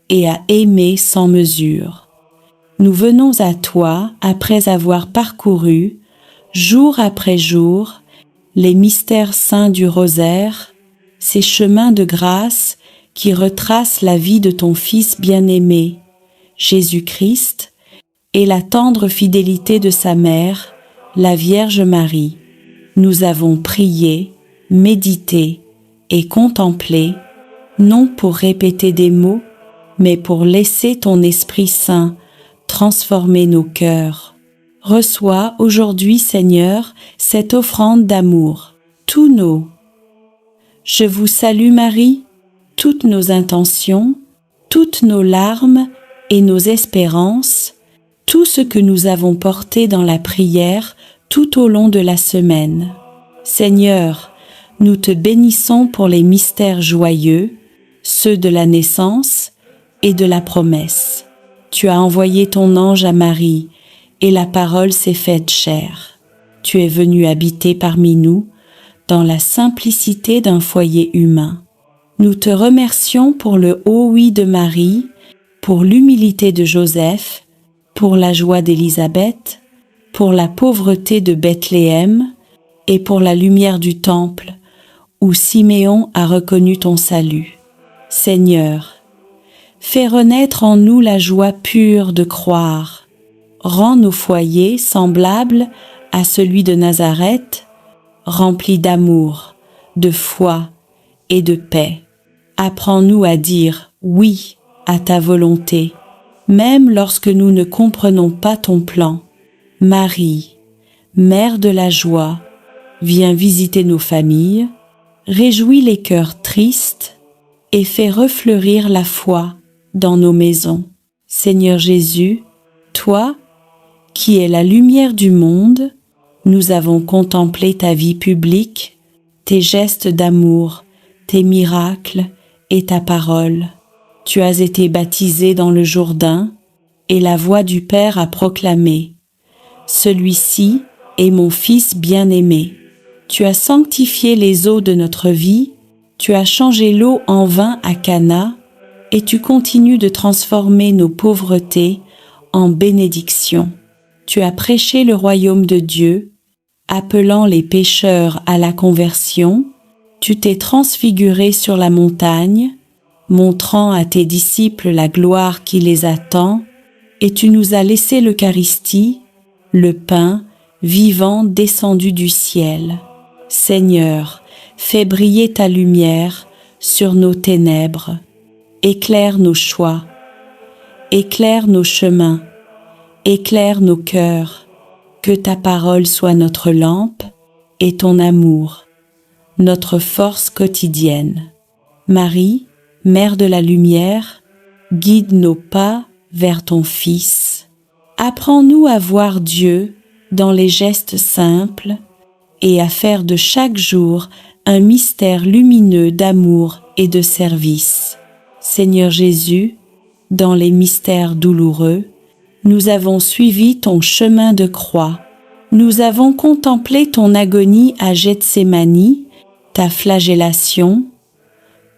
et à aimer sans mesure. nous venons à toi après avoir parcouru, jour après jour, les mystères saints du rosaire, ces chemins de grâce qui retracent la vie de ton Fils bien-aimé, Jésus-Christ, et la tendre fidélité de sa mère, la Vierge Marie. Nous avons prié, médité et contemplé, non pour répéter des mots, mais pour laisser ton Esprit Saint transformer nos cœurs. Reçois aujourd'hui, Seigneur, cette offrande d'amour, tous nos. Je vous salue Marie, toutes nos intentions, toutes nos larmes et nos espérances, tout ce que nous avons porté dans la prière tout au long de la semaine. Seigneur, nous te bénissons pour les mystères joyeux, ceux de la naissance et de la promesse. Tu as envoyé ton ange à Marie, et la parole s'est faite chair. Tu es venu habiter parmi nous, dans la simplicité d'un foyer humain. Nous te remercions pour le haut oui de Marie, pour l'humilité de Joseph, pour la joie d'Élisabeth, pour la pauvreté de Bethléem et pour la lumière du temple, où Siméon a reconnu ton salut. Seigneur, fais renaître en nous la joie pure de croire. Rends nos foyers semblables à celui de Nazareth, remplis d'amour, de foi et de paix. Apprends-nous à dire oui à ta volonté, même lorsque nous ne comprenons pas ton plan. Marie, Mère de la joie, viens visiter nos familles, réjouis les cœurs tristes et fais refleurir la foi dans nos maisons. Seigneur Jésus, toi, qui es la lumière du monde, nous avons contemplé ta vie publique, tes gestes d'amour, tes miracles et ta parole. Tu as été baptisé dans le Jourdain, et la voix du Père a proclamé « Celui-ci est mon Fils bien-aimé ». Tu as sanctifié les eaux de notre vie, tu as changé l'eau en vin à Cana, et tu continues de transformer nos pauvretés en bénédictions. Tu as prêché le royaume de Dieu, appelant les pécheurs à la conversion. Tu t'es transfiguré sur la montagne, montrant à tes disciples la gloire qui les attend, et tu nous as laissé l'Eucharistie, le pain vivant descendu du ciel. Seigneur, fais briller ta lumière sur nos ténèbres. Éclaire nos choix, éclaire nos chemins, éclaire nos cœurs, que ta parole soit notre lampe et ton amour, notre force quotidienne. Marie, Mère de la lumière, guide nos pas vers ton Fils. Apprends-nous à voir Dieu dans les gestes simples et à faire de chaque jour un mystère lumineux d'amour et de service. Seigneur Jésus, dans les mystères douloureux, nous avons suivi ton chemin de croix. Nous avons contemplé ton agonie à Gethsémani, ta flagellation,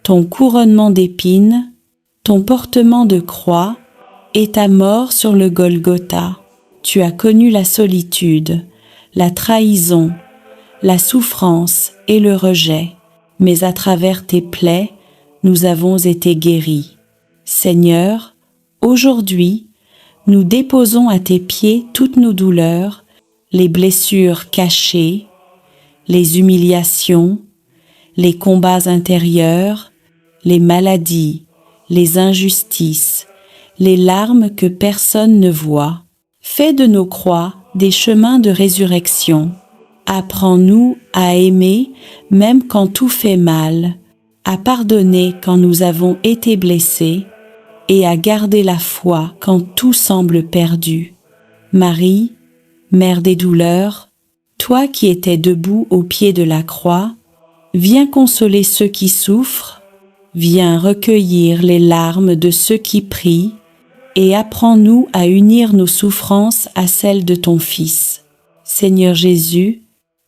ton couronnement d'épines, ton portement de croix et ta mort sur le Golgotha. Tu as connu la solitude, la trahison, la souffrance et le rejet, mais à travers tes plaies, nous avons été guéris. Seigneur, aujourd'hui, nous déposons à tes pieds toutes nos douleurs, les blessures cachées, les humiliations, les combats intérieurs, les maladies, les injustices, les larmes que personne ne voit. Fais de nos croix des chemins de résurrection. Apprends-nous à aimer même quand tout fait mal, à pardonner quand nous avons été blessés et à garder la foi quand tout semble perdu. Marie, Mère des douleurs, toi qui étais debout au pied de la croix, viens consoler ceux qui souffrent, viens recueillir les larmes de ceux qui prient et apprends-nous à unir nos souffrances à celles de ton Fils. Seigneur Jésus,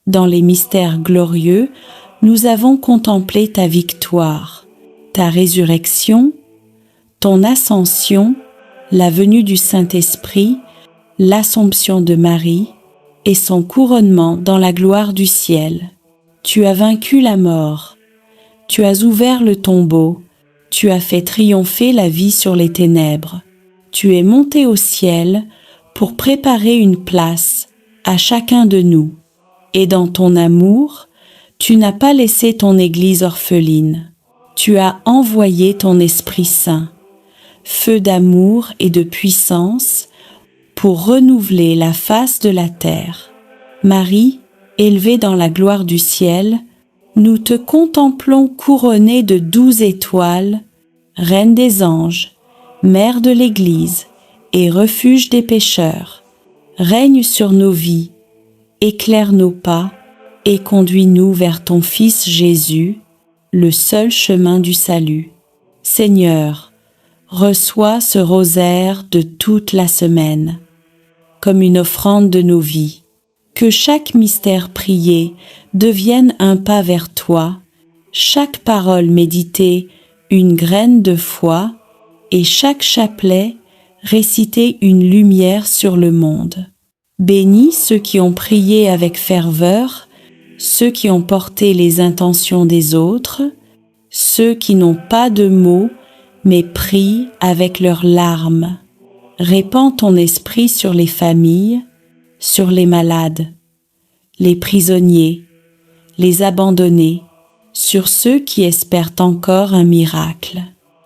dans les mystères glorieux, nous avons contemplé ta victoire, ta résurrection, ton ascension, la venue du Saint-Esprit, l'Assomption de Marie et son couronnement dans la gloire du ciel. Tu as vaincu la mort, tu as ouvert le tombeau, tu as fait triompher la vie sur les ténèbres. Tu es monté au ciel pour préparer une place à chacun de nous. Et dans ton amour, tu n'as pas laissé ton Église orpheline. Tu as envoyé ton Esprit Saint, feu d'amour et de puissance, pour renouveler la face de la terre. Marie, élevée dans la gloire du ciel, nous te contemplons couronnée de 12 étoiles, Reine des anges, Mère de l'Église et refuge des pécheurs. Règne sur nos vies, éclaire nos pas et conduis-nous vers ton Fils Jésus, le seul chemin du salut. Seigneur, reçois ce rosaire de toute la semaine, comme une offrande de nos vies. Que chaque mystère prié devienne un pas vers toi, chaque parole méditée une graine de foi, et chaque chapelet réciter une lumière sur le monde. Bénis ceux qui ont prié avec ferveur, ceux qui ont porté les intentions des autres, ceux qui n'ont pas de mots, mais prient avec leurs larmes. Répands ton esprit sur les familles, sur les malades, les prisonniers, les abandonnés, sur ceux qui espèrent encore un miracle.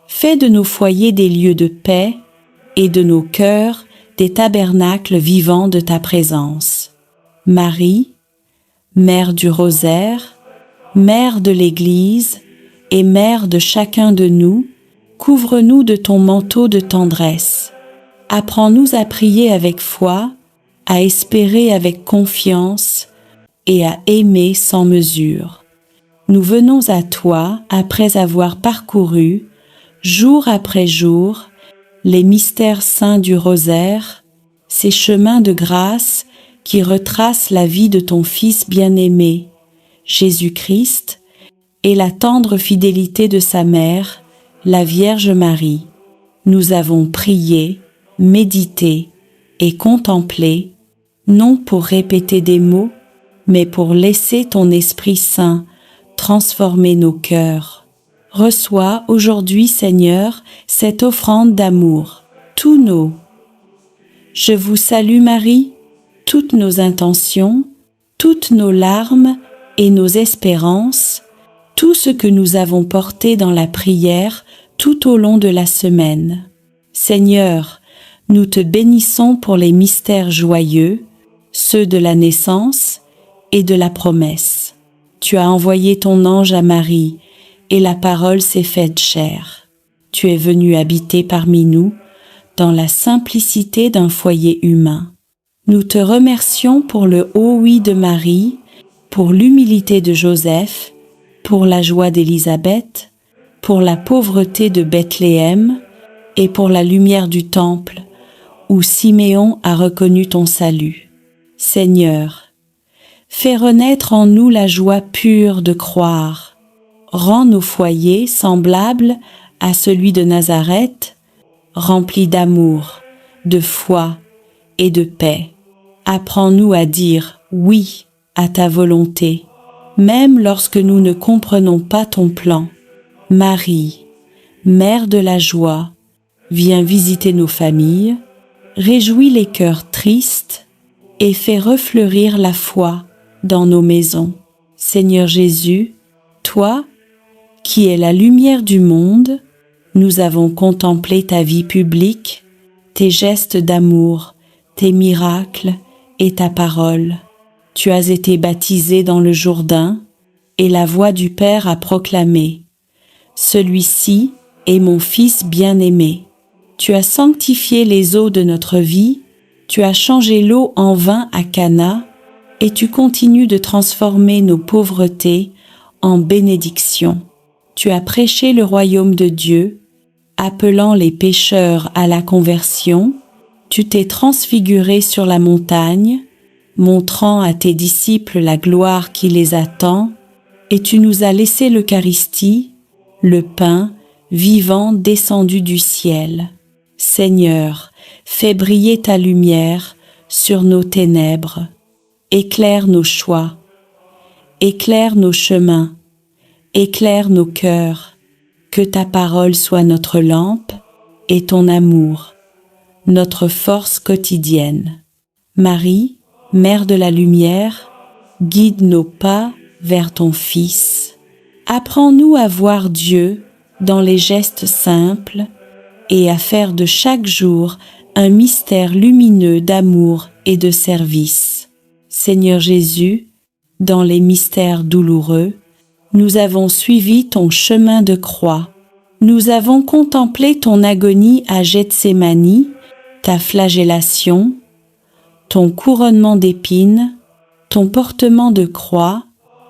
Fais de nos foyers des lieux de paix et de nos cœurs des tabernacles vivants de ta présence. Marie, Mère du Rosaire, Mère de l'Église et Mère de chacun de nous, couvre-nous de ton manteau de tendresse. Apprends-nous à prier avec foi, à espérer avec confiance et à aimer sans mesure. Nous venons à toi après avoir parcouru, jour après jour, les mystères saints du rosaire, ces chemins de grâce qui retracent la vie de ton Fils bien-aimé, Jésus-Christ, et la tendre fidélité de sa mère, la Vierge Marie. Nous avons prié, médité et contemplé, non pour répéter des mots, mais pour laisser ton Esprit Saint transformer nos cœurs. Reçois aujourd'hui, Seigneur, cette offrande d'amour, tous nos. Je vous salue Marie, toutes nos intentions, toutes nos larmes et nos espérances, tout ce que nous avons porté dans la prière tout au long de la semaine. Seigneur, nous te bénissons pour les mystères joyeux, ceux de la naissance et de la promesse. Tu as envoyé ton ange à Marie, et la parole s'est faite chair. Tu es venu habiter parmi nous, dans la simplicité d'un foyer humain. Nous te remercions pour le haut oui de Marie, pour l'humilité de Joseph, pour la joie d'Élisabeth, pour la pauvreté de Bethléem et pour la lumière du temple, où Siméon a reconnu ton salut. Seigneur, fais renaître en nous la joie pure de croire. Rends nos foyers semblables à celui de Nazareth, remplis d'amour, de foi et de paix. Apprends-nous à dire oui à ta volonté, même lorsque nous ne comprenons pas ton plan. Marie, Mère de la joie, viens visiter nos familles, réjouis les cœurs tristes et fais refleurir la foi dans nos maisons. Seigneur Jésus, toi, qui es la lumière du monde, nous avons contemplé ta vie publique, tes gestes d'amour, tes miracles et ta parole. Tu as été baptisé dans le Jourdain, et la voix du Père a proclamé « Celui-ci est mon Fils bien-aimé ». Tu as sanctifié les eaux de notre vie, tu as changé l'eau en vin à Cana, et tu continues de transformer nos pauvretés en bénédictions. Tu as prêché le royaume de Dieu, appelant les pécheurs à la conversion. Tu t'es transfiguré sur la montagne, montrant à tes disciples la gloire qui les attend, et tu nous as laissé l'Eucharistie, le pain vivant descendu du ciel. Seigneur, fais briller ta lumière sur nos ténèbres. Éclaire nos choix, éclaire nos chemins, éclaire nos cœurs. Que ta parole soit notre lampe et ton amour, notre force quotidienne. Marie, Mère de la lumière, guide nos pas vers ton Fils. Apprends-nous à voir Dieu dans les gestes simples et à faire de chaque jour un mystère lumineux d'amour et de service. Seigneur Jésus, dans les mystères douloureux, nous avons suivi ton chemin de croix. Nous avons contemplé ton agonie à Gethsémani, ta flagellation, ton couronnement d'épines, ton portement de croix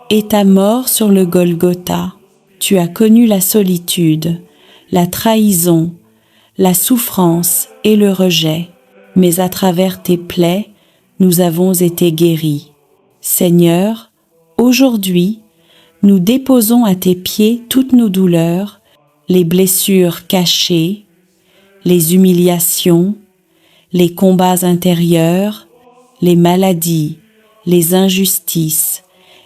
et ta mort sur le Golgotha. Tu as connu la solitude, la trahison, la souffrance et le rejet, mais à travers tes plaies, nous avons été guéris. Seigneur, aujourd'hui, nous déposons à tes pieds toutes nos douleurs, les blessures cachées, les humiliations, les combats intérieurs, les maladies, les injustices,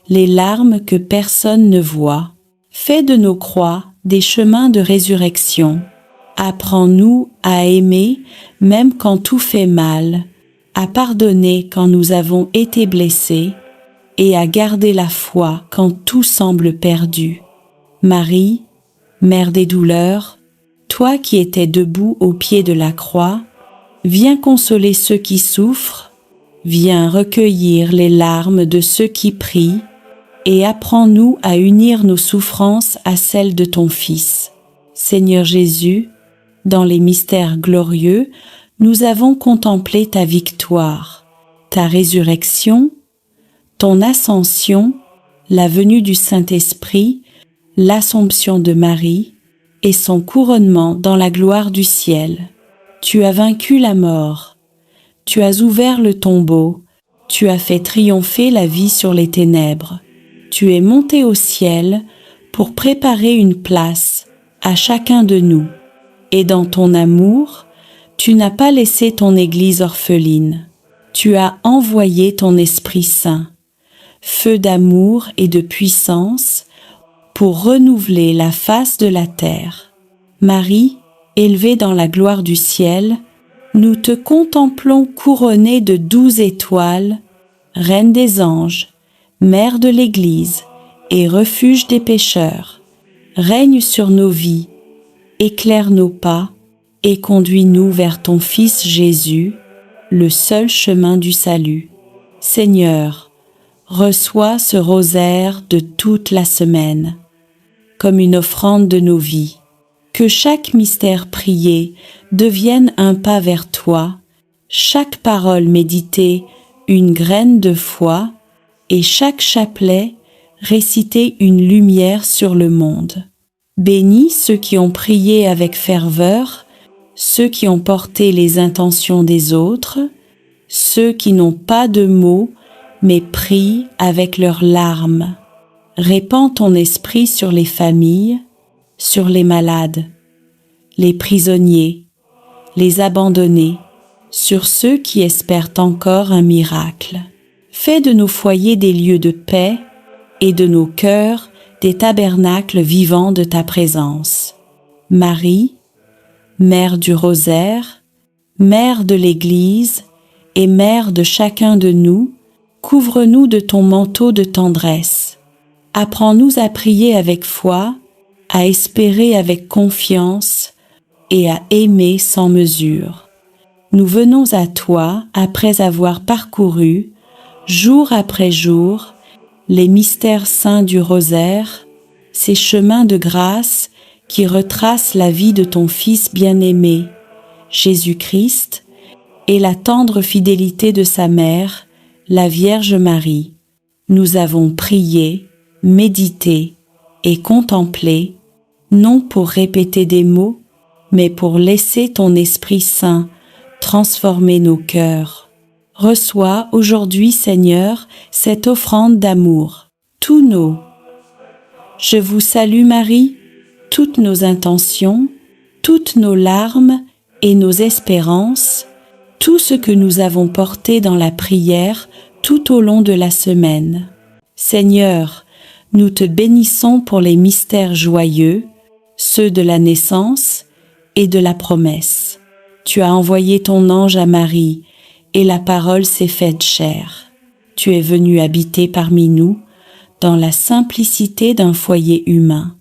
les larmes que personne ne voit. Fais de nos croix des chemins de résurrection. Apprends-nous à aimer même quand tout fait mal, à pardonner quand nous avons été blessés et à garder la foi quand tout semble perdu. Marie, Mère des douleurs, toi qui étais debout au pied de la croix, viens consoler ceux qui souffrent, viens recueillir les larmes de ceux qui prient et apprends-nous à unir nos souffrances à celles de ton Fils. Seigneur Jésus, dans les mystères glorieux, nous avons contemplé ta victoire, ta résurrection, ton ascension, la venue du Saint-Esprit, l'Assomption de Marie et son couronnement dans la gloire du ciel. Tu as vaincu la mort, tu as ouvert le tombeau, tu as fait triompher la vie sur les ténèbres. Tu es monté au ciel pour préparer une place à chacun de nous. Et dans ton amour, tu n'as pas laissé ton Église orpheline. Tu as envoyé ton Esprit Saint, feu d'amour et de puissance, pour renouveler la face de la terre. Marie, élevée dans la gloire du ciel, nous te contemplons couronnée de 12 étoiles, Reine des anges, Mère de l'Église et refuge des pécheurs. Règne sur nos vies, éclaire nos pas et conduis-nous vers ton Fils Jésus, le seul chemin du salut. Seigneur, reçois ce rosaire de toute la semaine, comme une offrande de nos vies. Que chaque mystère prié devienne un pas vers toi, chaque parole méditée une graine de foi, et chaque chapelet réciter une lumière sur le monde. Bénis ceux qui ont prié avec ferveur, ceux qui ont porté les intentions des autres, ceux qui n'ont pas de mots, mais prient avec leurs larmes. Répands ton esprit sur les familles, sur les malades, les prisonniers, les abandonnés, sur ceux qui espèrent encore un miracle. Fais de nos foyers des lieux de paix et de nos cœurs des tabernacles vivants de ta présence. Marie, Mère du rosaire, Mère de l'Église et Mère de chacun de nous, couvre-nous de ton manteau de tendresse. Apprends-nous à prier avec foi, à espérer avec confiance et à aimer sans mesure. Nous venons à toi après avoir parcouru, jour après jour, les mystères saints du rosaire, ces chemins de grâce qui retracent la vie de ton Fils bien-aimé, Jésus-Christ, et la tendre fidélité de sa mère, la Vierge Marie. Nous avons prié, médité et contemplé, non pour répéter des mots, mais pour laisser ton Esprit Saint transformer nos cœurs. Reçois aujourd'hui, Seigneur, cette offrande d'amour, tous nos. Je vous salue Marie, toutes nos intentions, toutes nos larmes et nos espérances, tout ce que nous avons porté dans la prière tout au long de la semaine. Seigneur, nous te bénissons pour les mystères joyeux, ceux de la naissance et de la promesse. Tu as envoyé ton ange à Marie, et la parole s'est faite chair. Tu es venu habiter parmi nous, dans la simplicité d'un foyer humain.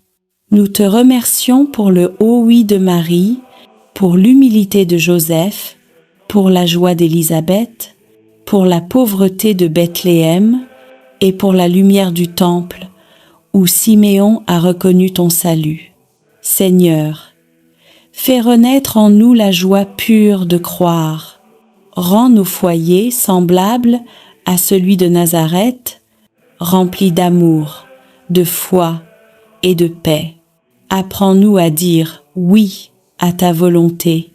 Nous te remercions pour le haut oui de Marie, pour l'humilité de Joseph, pour la joie d'Élisabeth, pour la pauvreté de Bethléem et pour la lumière du temple, où Siméon a reconnu ton salut. Seigneur, fais renaître en nous la joie pure de croire. Rends nos foyers semblables à celui de Nazareth, remplis d'amour, de foi et de paix. Apprends-nous à dire oui à ta volonté,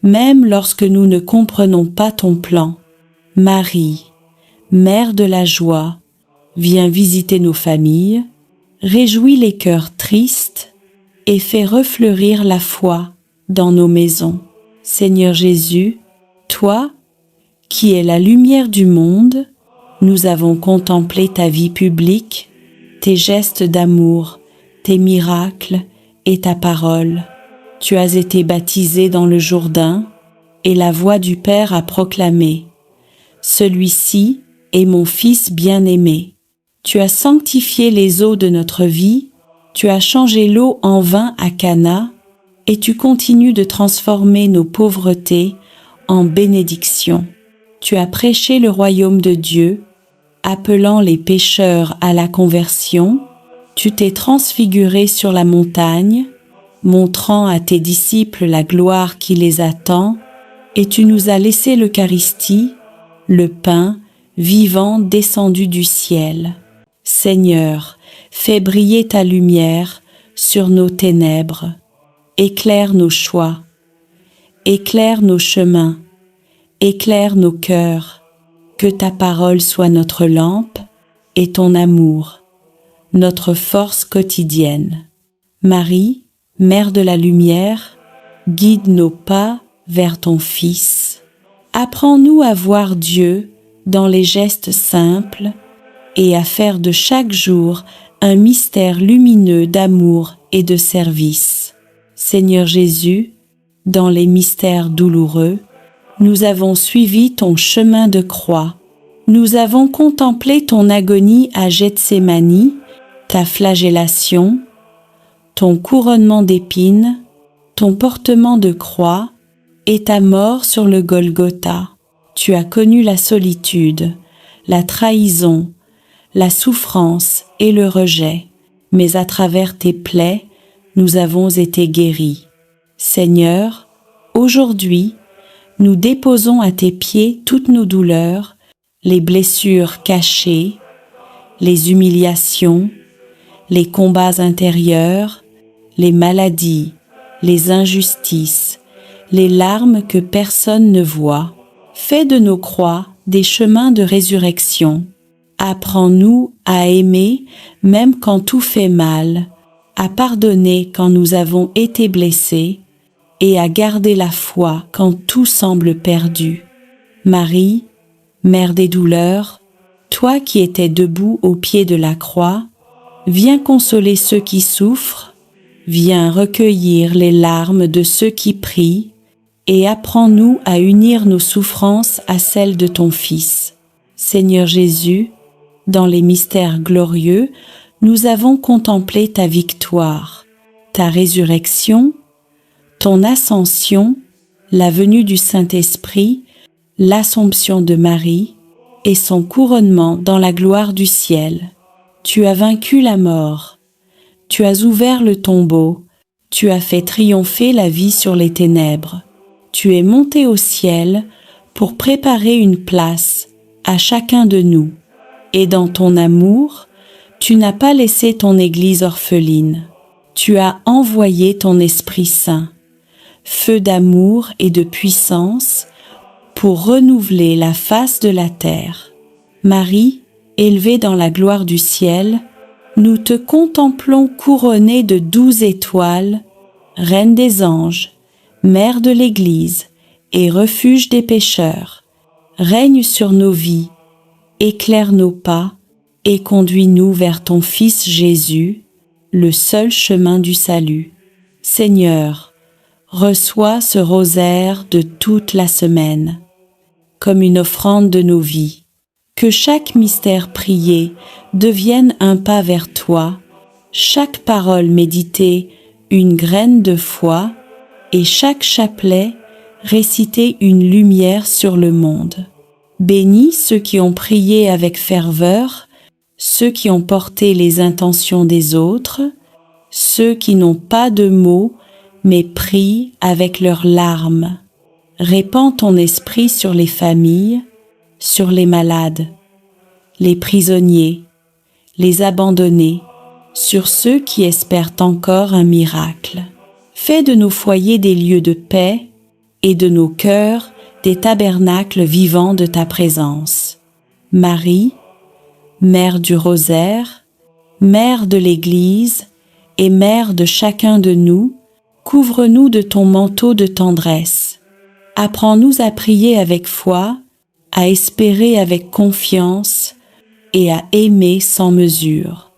même lorsque nous ne comprenons pas ton plan. Marie, Mère de la joie, viens visiter nos familles, réjouis les cœurs tristes et fais refleurir la foi dans nos maisons. Seigneur Jésus, toi, qui es la lumière du monde, nous avons contemplé ta vie publique, tes gestes d'amour, tes miracles et ta parole. Tu as été baptisé dans le Jourdain, et la voix du Père a proclamé « Celui-ci est mon Fils bien-aimé ». Tu as sanctifié les eaux de notre vie, tu as changé l'eau en vin à Cana, et tu continues de transformer nos pauvretés en bénédictions. Tu as prêché le royaume de Dieu, appelant les pécheurs à la conversion. Tu t'es transfiguré sur la montagne, montrant à tes disciples la gloire qui les attend, et tu nous as laissé l'Eucharistie, le pain vivant descendu du ciel. Seigneur, fais briller ta lumière sur nos ténèbres, éclaire nos choix, éclaire nos chemins, éclaire nos cœurs, que ta parole soit notre lampe et ton amour, notre force quotidienne. Marie, Mère de la lumière, guide nos pas vers ton Fils. Apprends-nous à voir Dieu dans les gestes simples et à faire de chaque jour un mystère lumineux d'amour et de service. Seigneur Jésus, dans les mystères douloureux, nous avons suivi ton chemin de croix. Nous avons contemplé ton agonie à Gethsémani, ta flagellation, ton couronnement d'épines, ton portement de croix et ta mort sur le Golgotha. Tu as connu la solitude, la trahison, la souffrance et le rejet, mais à travers tes plaies, nous avons été guéris. Seigneur, aujourd'hui, nous déposons à tes pieds toutes nos douleurs, les blessures cachées, les humiliations, les combats intérieurs, les maladies, les injustices, les larmes que personne ne voit. Fais de nos croix des chemins de résurrection. Apprends-nous à aimer même quand tout fait mal, à pardonner quand nous avons été blessés et à garder la foi quand tout semble perdu. Marie, Mère des douleurs, toi qui étais debout au pied de la croix, viens consoler ceux qui souffrent, viens recueillir les larmes de ceux qui prient et apprends-nous à unir nos souffrances à celles de ton Fils. Seigneur Jésus, dans les mystères glorieux, nous avons contemplé ta victoire, ta résurrection, ton ascension, la venue du Saint-Esprit, l'Assomption de Marie et son couronnement dans la gloire du ciel. Tu as vaincu la mort, tu as ouvert le tombeau, tu as fait triompher la vie sur les ténèbres. Tu es monté au ciel pour préparer une place à chacun de nous. Et dans ton amour, tu n'as pas laissé ton Église orpheline. Tu as envoyé ton Esprit Saint, feu d'amour et de puissance, pour renouveler la face de la terre. Marie, élevée dans la gloire du ciel, nous te contemplons couronnée de 12 étoiles, Reine des anges, Mère de l'Église et refuge des pécheurs, règne sur nos vies, éclaire nos pas et conduis-nous vers ton Fils Jésus, le seul chemin du salut. Seigneur, reçois ce rosaire de toute la semaine, comme une offrande de nos vies. Que chaque mystère prié devienne un pas vers toi, chaque parole méditée une graine de foi, et chaque chapelet réciter une lumière sur le monde. Bénis ceux qui ont prié avec ferveur, ceux qui ont porté les intentions des autres, ceux qui n'ont pas de mots mais prient avec leurs larmes. Répands ton esprit sur les familles, sur les malades, les prisonniers, les abandonnés, sur ceux qui espèrent encore un miracle. Fais de nos foyers des lieux de paix et de nos cœurs des tabernacles vivants de ta présence. Marie, Mère du Rosaire, Mère de l'Église et Mère de chacun de nous, couvre-nous de ton manteau de tendresse. Apprends-nous à prier avec foi, à espérer avec confiance et à aimer sans mesure.